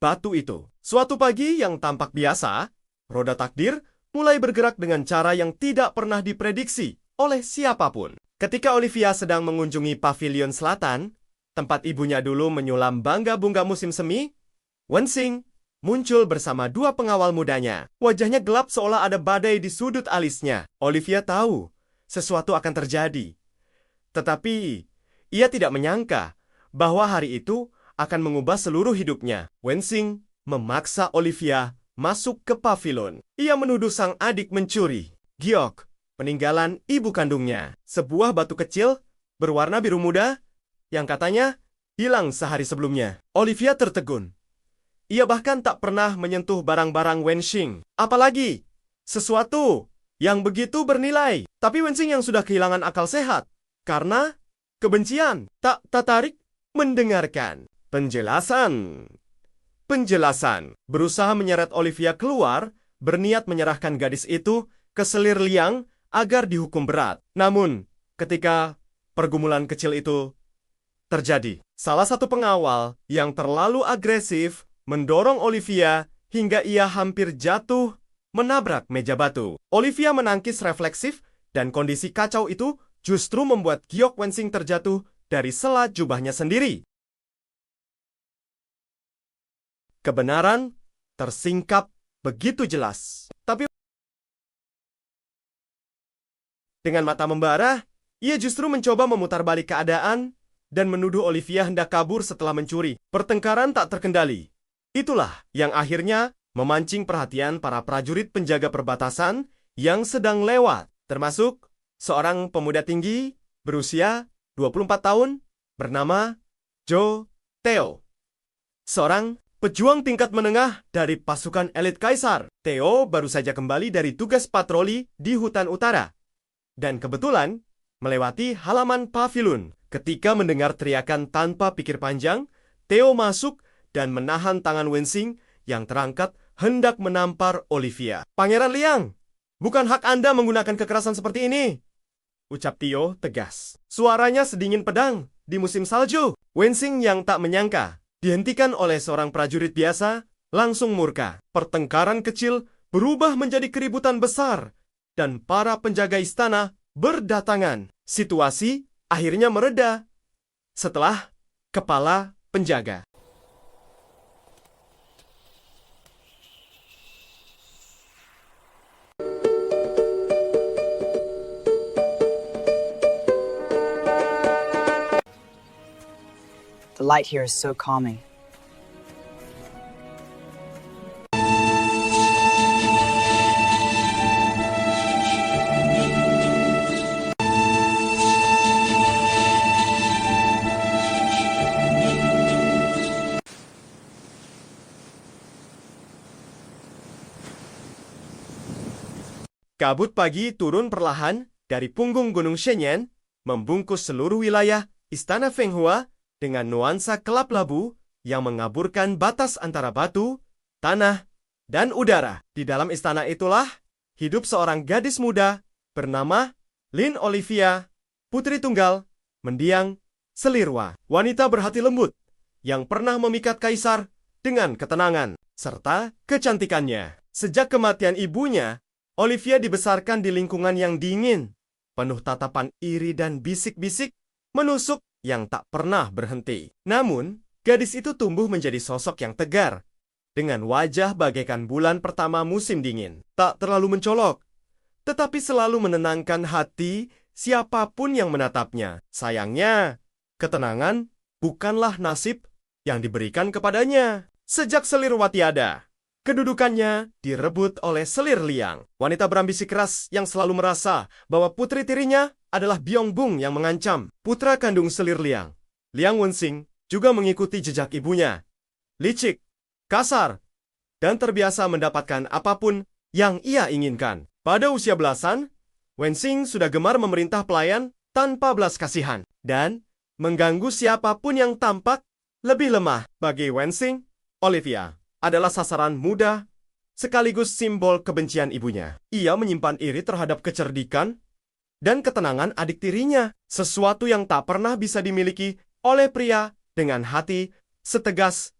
batu itu. Suatu pagi yang tampak biasa, roda takdir mulai bergerak dengan cara yang tidak pernah diprediksi oleh siapapun. Ketika Olivia sedang mengunjungi pavilion selatan, tempat ibunya dulu menyulam bunga musim semi, Wenxing muncul bersama dua pengawal mudanya. Wajahnya gelap seolah ada badai di sudut alisnya. Olivia tahu sesuatu akan terjadi. Tetapi ia tidak menyangka bahwa hari itu akan mengubah seluruh hidupnya. Wenxing memaksa Olivia masuk ke pavilion. Ia menuduh sang adik mencuri giok, peninggalan ibu kandungnya. Sebuah batu kecil berwarna biru muda yang katanya hilang sehari sebelumnya. Olivia tertegun. Ia bahkan tak pernah menyentuh barang-barang Wenxing, apalagi sesuatu yang begitu bernilai. Tapi Wenxing yang sudah kehilangan akal sehat karena kebencian tak tertarik mendengarkan penjelasan. Berusaha menyeret Olivia keluar, berniat menyerahkan gadis itu ke Selir Liang agar dihukum berat. Namun, ketika pergumulan kecil itu terjadi, salah satu pengawal yang terlalu agresif mendorong Olivia hingga ia hampir jatuh menabrak meja batu. Olivia menangkis refleksif dan kondisi kacau itu justru membuat giok Wenxing terjatuh dari sela jubahnya sendiri. Kebenaran tersingkap begitu jelas. Tapi dengan mata membara, ia justru mencoba memutarbalik keadaan dan menuduh Olivia hendak kabur setelah mencuri. Pertengkaran tak terkendali. Itulah yang akhirnya memancing perhatian para prajurit penjaga perbatasan yang sedang lewat, termasuk seorang pemuda tinggi berusia 24 tahun bernama Zhou Theo. Seorang pejuang tingkat menengah dari pasukan elit kaisar. Theo baru saja kembali dari tugas patroli di hutan utara dan kebetulan melewati halaman pavilion. Ketika mendengar teriakan tanpa pikir panjang, Theo masuk dan menahan tangan Wenxing yang terangkat hendak menampar Olivia. "Pangeran Liang, bukan hak Anda menggunakan kekerasan seperti ini," ucap Theo tegas. Suaranya sedingin pedang di musim salju. Wenxing yang tak menyangka dihentikan oleh seorang prajurit biasa langsung murka. Pertengkaran kecil berubah menjadi keributan besar dan para penjaga istana berdatangan. Situasi akhirnya mereda setelah kepala penjaga The The light here is so calming. Kabut pagi turun perlahan dari punggung Gunung Shenyang, membungkus seluruh wilayah Istana Fenghua dengan nuansa kelap labu yang mengaburkan batas antara batu, tanah, dan udara. Di dalam istana itulah hidup seorang gadis muda bernama Lin Olivia, putri tunggal, mendiang Selirwa. Wanita berhati lembut yang pernah memikat kaisar dengan ketenangan serta kecantikannya. Sejak kematian ibunya, Olivia dibesarkan di lingkungan yang dingin, penuh tatapan iri dan bisik-bisik menusuk yang tak pernah berhenti. Namun, gadis itu tumbuh menjadi sosok yang tegar, dengan wajah bagaikan bulan pertama musim dingin. Tak terlalu mencolok, tetapi selalu menenangkan hati siapapun yang menatapnya. Sayangnya, ketenangan bukanlah nasib yang diberikan kepadanya. Sejak Selirwa tiada, kedudukannya direbut oleh Selir Liang, wanita berambisi keras yang selalu merasa bahwa putri tirinya adalah Byongbung yang mengancam. Putra kandung Selir Liang, Liang Wenxing, juga mengikuti jejak ibunya. Licik, kasar, dan terbiasa mendapatkan apapun yang ia inginkan. Pada usia belasan, Wenxing sudah gemar memerintah pelayan tanpa belas kasihan dan mengganggu siapapun yang tampak lebih lemah. Bagi Wenxing, Olivia adalah sasaran mudah sekaligus simbol kebencian ibunya. Ia menyimpan iri terhadap kecerdikan dan ketenangan adik tirinya, sesuatu yang tak pernah bisa dimiliki oleh pria dengan hati setegas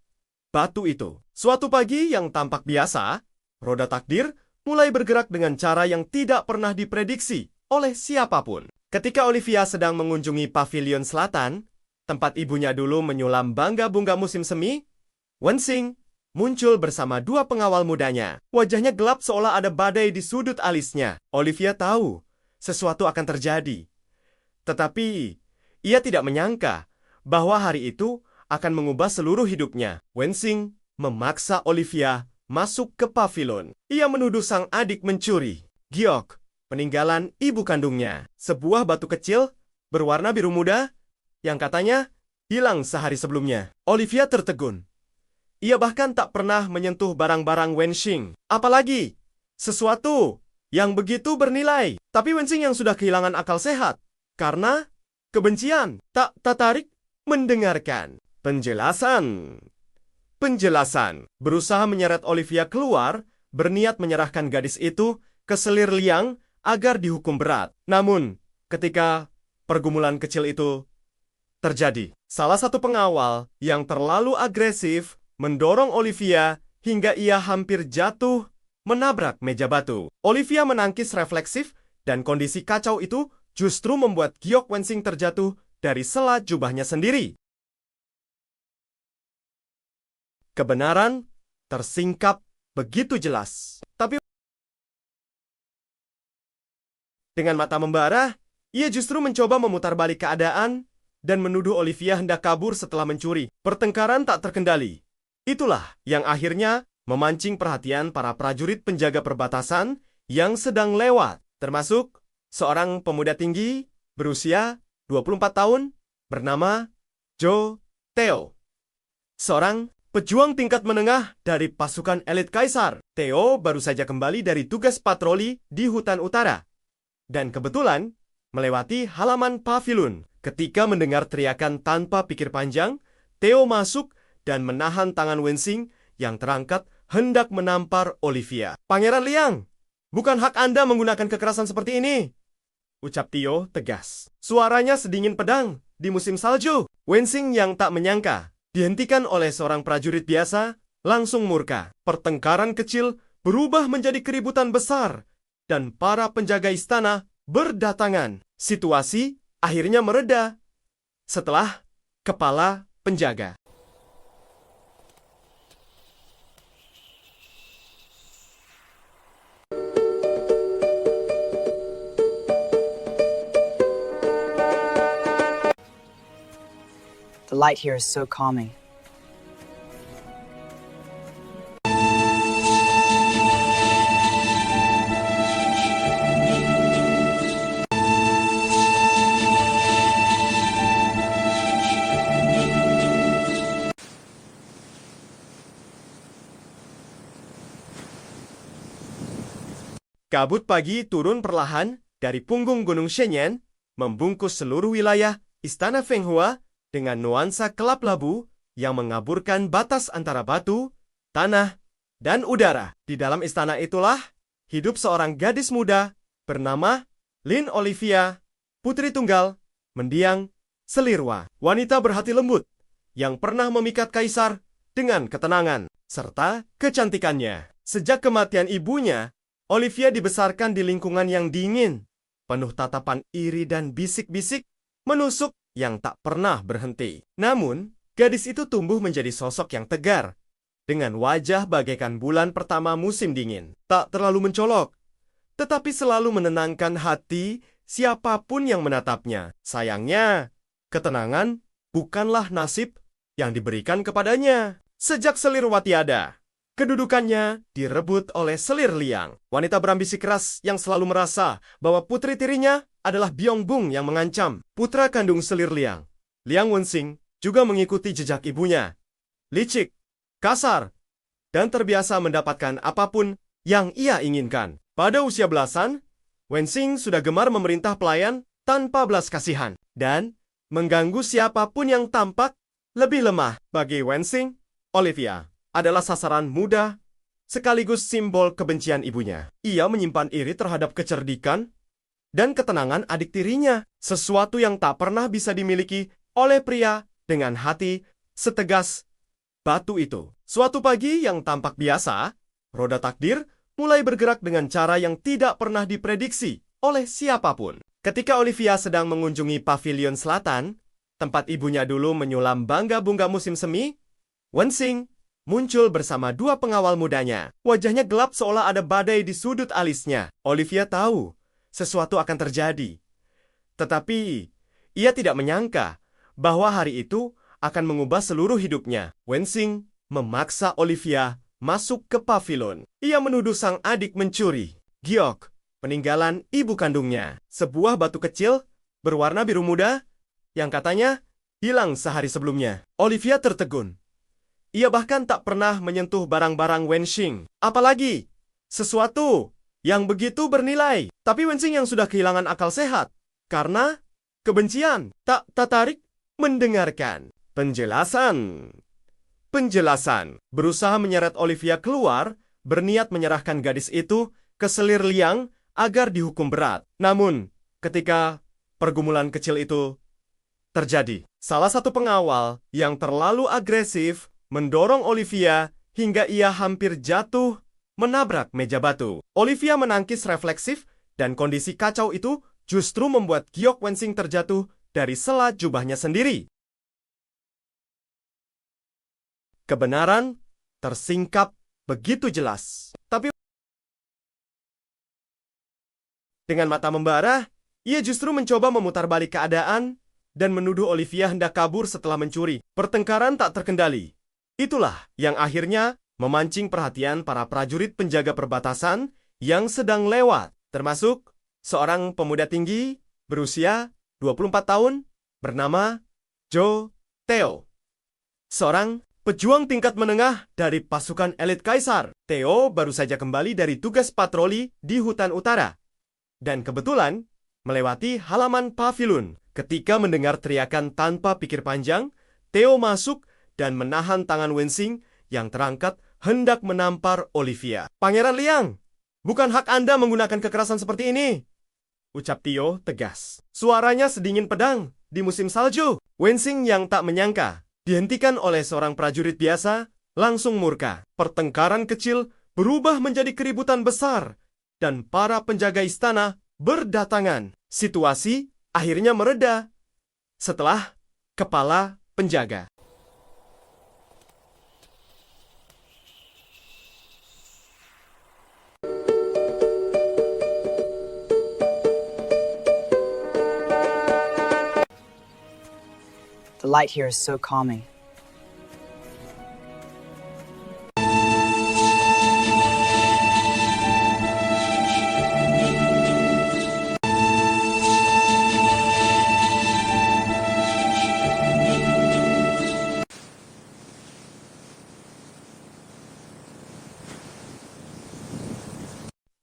batu itu. Suatu pagi yang tampak biasa, roda takdir mulai bergerak dengan cara yang tidak pernah diprediksi oleh siapapun. Ketika Olivia sedang mengunjungi pavilion selatan, tempat ibunya dulu menyulam bunga musim semi, Wenxing muncul bersama dua pengawal mudanya. Wajahnya gelap seolah ada badai di sudut alisnya. Olivia tahu sesuatu akan terjadi. Tetapi ia tidak menyangka bahwa hari itu akan mengubah seluruh hidupnya. Wenxing memaksa Olivia masuk ke pavilion. Ia menuduh sang adik mencuri giok, peninggalan ibu kandungnya. Sebuah batu kecil berwarna biru muda yang katanya hilang sehari sebelumnya. Olivia tertegun. Ia bahkan tak pernah menyentuh barang-barang Wenxing, apalagi sesuatu yang begitu bernilai. Tapi Wenxing yang sudah kehilangan akal sehat karena kebencian tak tertarik mendengarkan penjelasan. Berusaha menyeret Olivia keluar, berniat menyerahkan gadis itu ke Selir Liang agar dihukum berat. Namun, ketika pergumulan kecil itu terjadi, salah satu pengawal yang terlalu agresif mendorong Olivia hingga ia hampir jatuh menabrak meja batu. Olivia menangkis refleksif dan kondisi kacau itu justru membuat giok Wenxing terjatuh dari sela jubahnya sendiri. Kebenaran tersingkap begitu jelas. Tapi dengan mata membara, ia justru mencoba memutarbalik keadaan dan menuduh Olivia hendak kabur setelah mencuri. Pertengkaran tak terkendali. Itulah yang akhirnya memancing perhatian para prajurit penjaga perbatasan yang sedang lewat, termasuk seorang pemuda tinggi berusia 24 tahun bernama Zhou Teo. Seorang pejuang tingkat menengah dari pasukan elit kaisar. Theo baru saja kembali dari tugas patroli di hutan utara dan kebetulan melewati halaman pavilion. Ketika mendengar teriakan tanpa pikir panjang, Theo masuk dan menahan tangan Wenxing yang terangkat hendak menampar Olivia. "Pangeran Liang, bukan hak Anda menggunakan kekerasan seperti ini," ucap Theo tegas. Suaranya sedingin pedang di musim salju. Wenxing yang tak menyangka dihentikan oleh seorang prajurit biasa langsung murka. Pertengkaran kecil berubah menjadi keributan besar dan para penjaga istana berdatangan. Situasi akhirnya mereda setelah kepala penjaga The light here is so calming. Kabut pagi turun perlahan dari punggung Gunung Shenyang, membungkus seluruh wilayah Istana Fenghua dengan nuansa gelap labu yang mengaburkan batas antara batu, tanah, dan udara. Di dalam istana itulah hidup seorang gadis muda bernama Lin Olivia, putri tunggal, mendiang, Selirwa. Wanita berhati lembut yang pernah memikat kaisar dengan ketenangan serta kecantikannya. Sejak kematian ibunya, Olivia dibesarkan di lingkungan yang dingin, penuh tatapan iri dan bisik-bisik menusuk yang tak pernah berhenti. Namun, gadis itu tumbuh menjadi sosok yang tegar, dengan wajah bagaikan bulan pertama musim dingin. Tak terlalu mencolok, tetapi selalu menenangkan hati siapapun yang menatapnya. Sayangnya, ketenangan bukanlah nasib yang diberikan kepadanya. Sejak Selirwa tiada, kedudukannya direbut oleh Selir Liang, wanita berambisi keras yang selalu merasa bahwa putri tirinya adalah Byongbung yang mengancam. Putra kandung Selir Liang, Liang Wenxing, juga mengikuti jejak ibunya, licik, kasar, dan terbiasa mendapatkan apapun yang ia inginkan. Pada usia belasan, Wenxing sudah gemar memerintah pelayan tanpa belas kasihan dan mengganggu siapapun yang tampak lebih lemah. Bagi Wenxing, Olivia adalah sasaran mudah sekaligus simbol kebencian ibunya. Ia menyimpan iri terhadap kecerdikan dan ketenangan adik tirinya, sesuatu yang tak pernah bisa dimiliki oleh pria dengan hati setegas batu itu. Suatu pagi yang tampak biasa, roda takdir mulai bergerak dengan cara yang tidak pernah diprediksi oleh siapapun. Ketika Olivia sedang mengunjungi pavilion selatan, tempat ibunya dulu menyulam bangga-bunga musim semi, Wenxing muncul bersama dua pengawal mudanya. Wajahnya gelap seolah ada badai di sudut alisnya. Olivia tahu sesuatu akan terjadi. Tetapi ia tidak menyangka bahwa hari itu akan mengubah seluruh hidupnya. Wenxing memaksa Olivia masuk ke pavilion. Ia menuduh sang adik mencuri giok, peninggalan ibu kandungnya. Sebuah batu kecil berwarna biru muda yang katanya hilang sehari sebelumnya. Olivia tertegun. Ia bahkan tak pernah menyentuh barang-barang Wenxing, apalagi sesuatu yang begitu bernilai. Tapi Wenxing yang sudah kehilangan akal sehat karena kebencian tak tertarik mendengarkan penjelasan. Berusaha menyeret Olivia keluar, berniat menyerahkan gadis itu ke Selir Liang agar dihukum berat. Namun, ketika pergumulan kecil itu terjadi, salah satu pengawal yang terlalu agresif mendorong Olivia hingga ia hampir jatuh menabrak meja batu. Olivia menangkis refleksif dan kondisi kacau itu justru membuat giok Wenxing terjatuh dari sela jubahnya sendiri. Kebenaran tersingkap begitu jelas. Tapi dengan mata membara, ia justru mencoba memutarbalik keadaan dan menuduh Olivia hendak kabur setelah mencuri. Pertengkaran tak terkendali. Itulah yang akhirnya memancing perhatian para prajurit penjaga perbatasan yang sedang lewat, termasuk seorang pemuda tinggi berusia 24 tahun bernama Zhou Theo. Seorang pejuang tingkat menengah dari pasukan elit kaisar. Theo baru saja kembali dari tugas patroli di hutan utara dan kebetulan melewati halaman pavilion. Ketika mendengar teriakan tanpa pikir panjang, Theo masuk dan menahan tangan Wenxing yang terangkat hendak menampar Olivia. "Pangeran Liang, bukan hak Anda menggunakan kekerasan seperti ini," ucap Theo tegas. Suaranya sedingin pedang di musim salju. Wenxing yang tak menyangka dihentikan oleh seorang prajurit biasa langsung murka. Pertengkaran kecil berubah menjadi keributan besar dan para penjaga istana berdatangan. Situasi akhirnya mereda setelah kepala penjaga The light here is so calming.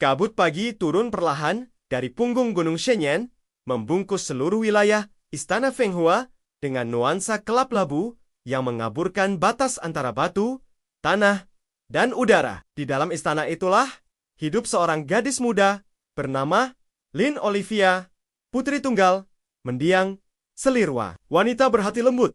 Kabut pagi turun perlahan dari punggung Gunung Shenyang, membungkus seluruh wilayah Istana Fenghua dengan nuansa kelap-labu yang mengaburkan batas antara batu, tanah, dan udara. Di dalam istana itulah hidup seorang gadis muda bernama Lin Olivia, putri tunggal, mendiang Selirwa. Wanita berhati lembut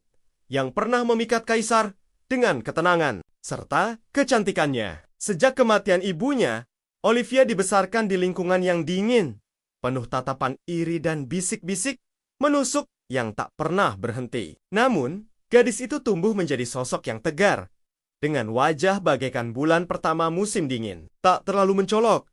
yang pernah memikat kaisar dengan ketenangan serta kecantikannya. Sejak kematian ibunya, Olivia dibesarkan di lingkungan yang dingin, penuh tatapan iri dan bisik-bisik menusuk yang tak pernah berhenti. Namun, gadis itu tumbuh menjadi sosok yang tegar, dengan wajah bagaikan bulan pertama musim dingin. Tak terlalu mencolok,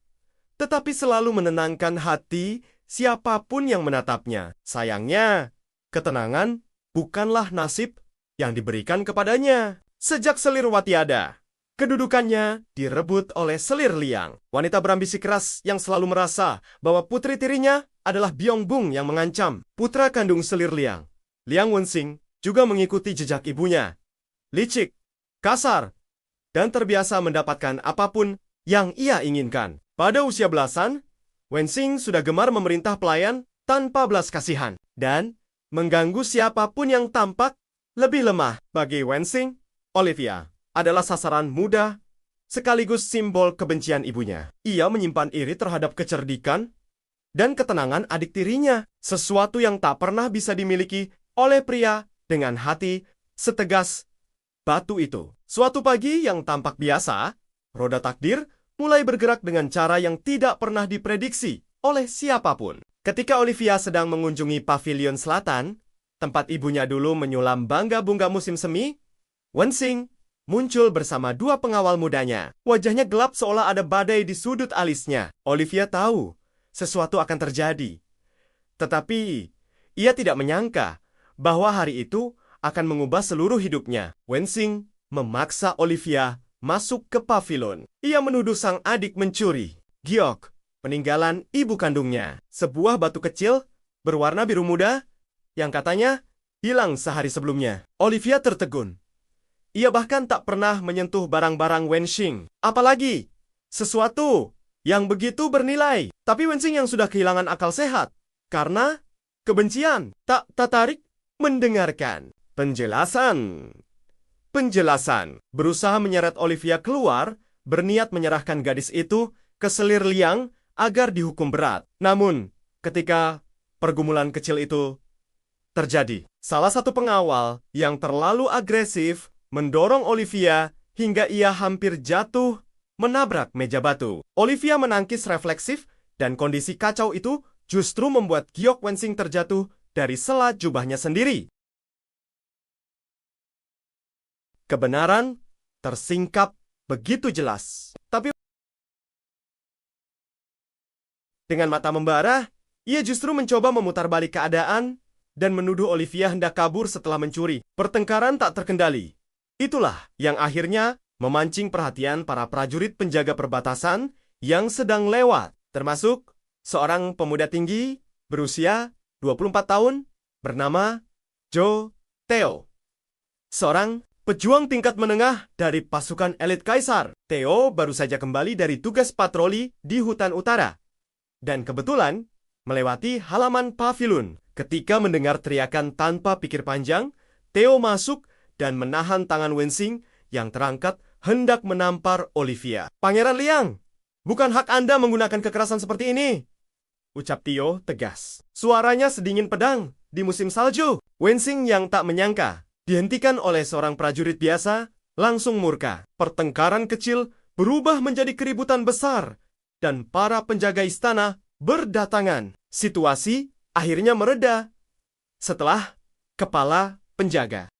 tetapi selalu menenangkan hati siapapun yang menatapnya. Sayangnya, ketenangan bukanlah nasib yang diberikan kepadanya. Sejak Selirwa tiada, kedudukannya direbut oleh Selir Liang, wanita berambisi keras yang selalu merasa bahwa putri tirinya adalah Byongbung yang mengancam. Putra kandung Selir Liang, Liang Wenxing, juga mengikuti jejak ibunya, licik, kasar, dan terbiasa mendapatkan apapun yang ia inginkan. Pada usia belasan, Wenxing sudah gemar memerintah pelayan tanpa belas kasihan dan mengganggu siapapun yang tampak lebih lemah. Bagi Wenxing, Olivia adalah sasaran mudah sekaligus simbol kebencian ibunya. Ia menyimpan iri terhadap kecerdikan dan ketenangan adik tirinya, sesuatu yang tak pernah bisa dimiliki oleh pria dengan hati setegas batu itu. Suatu pagi yang tampak biasa, roda takdir mulai bergerak dengan cara yang tidak pernah diprediksi oleh siapapun. Ketika Olivia sedang mengunjungi pavilion selatan, tempat ibunya dulu menyulam bangga-bunga musim semi, Wenxing muncul bersama dua pengawal mudanya. Wajahnya gelap seolah ada badai di sudut alisnya. Olivia tahu sesuatu akan terjadi. Tetapi ia tidak menyangka bahwa hari itu akan mengubah seluruh hidupnya. Wenxing memaksa Olivia masuk ke pavilion. Ia menuduh sang adik mencuri giok, peninggalan ibu kandungnya. Sebuah batu kecil berwarna biru muda yang katanya hilang sehari sebelumnya. Olivia tertegun. Ia bahkan tak pernah menyentuh barang-barang Wenxing, apalagi sesuatu yang begitu bernilai. Tapi Wenxing yang sudah kehilangan akal sehat karena kebencian tak tertarik mendengarkan penjelasan. Berusaha menyeret Olivia keluar, berniat menyerahkan gadis itu ke Selir Liang agar dihukum berat. Namun, ketika pergumulan kecil itu terjadi, salah satu pengawal yang terlalu agresif mendorong Olivia hingga ia hampir jatuh menabrak meja batu. Olivia menangkis refleksif dan kondisi kacau itu justru membuat giok Wenxing terjatuh dari sela jubahnya sendiri. Kebenaran tersingkap begitu jelas. Tapi dengan mata membara, ia justru mencoba memutarbalik keadaan dan menuduh Olivia hendak kabur setelah mencuri. Pertengkaran tak terkendali. Itulah yang akhirnya memancing perhatian para prajurit penjaga perbatasan yang sedang lewat, termasuk seorang pemuda tinggi berusia 24 tahun bernama Zhou Teo, seorang pejuang tingkat menengah dari pasukan elit kaisar. Theo baru saja kembali dari tugas patroli di hutan utara dan kebetulan melewati halaman pavilion. Ketika mendengar teriakan tanpa pikir panjang, Theo masuk dan menahan tangan Wenxing yang terangkat hendak menampar Olivia. "Pangeran Liang, bukan hak Anda menggunakan kekerasan seperti ini," ucap Theo tegas. Suaranya sedingin pedang di musim salju. Wenxing yang tak menyangka dihentikan oleh seorang prajurit biasa langsung murka. Pertengkaran kecil berubah menjadi keributan besar dan para penjaga istana berdatangan. Situasi akhirnya mereda setelah kepala penjaga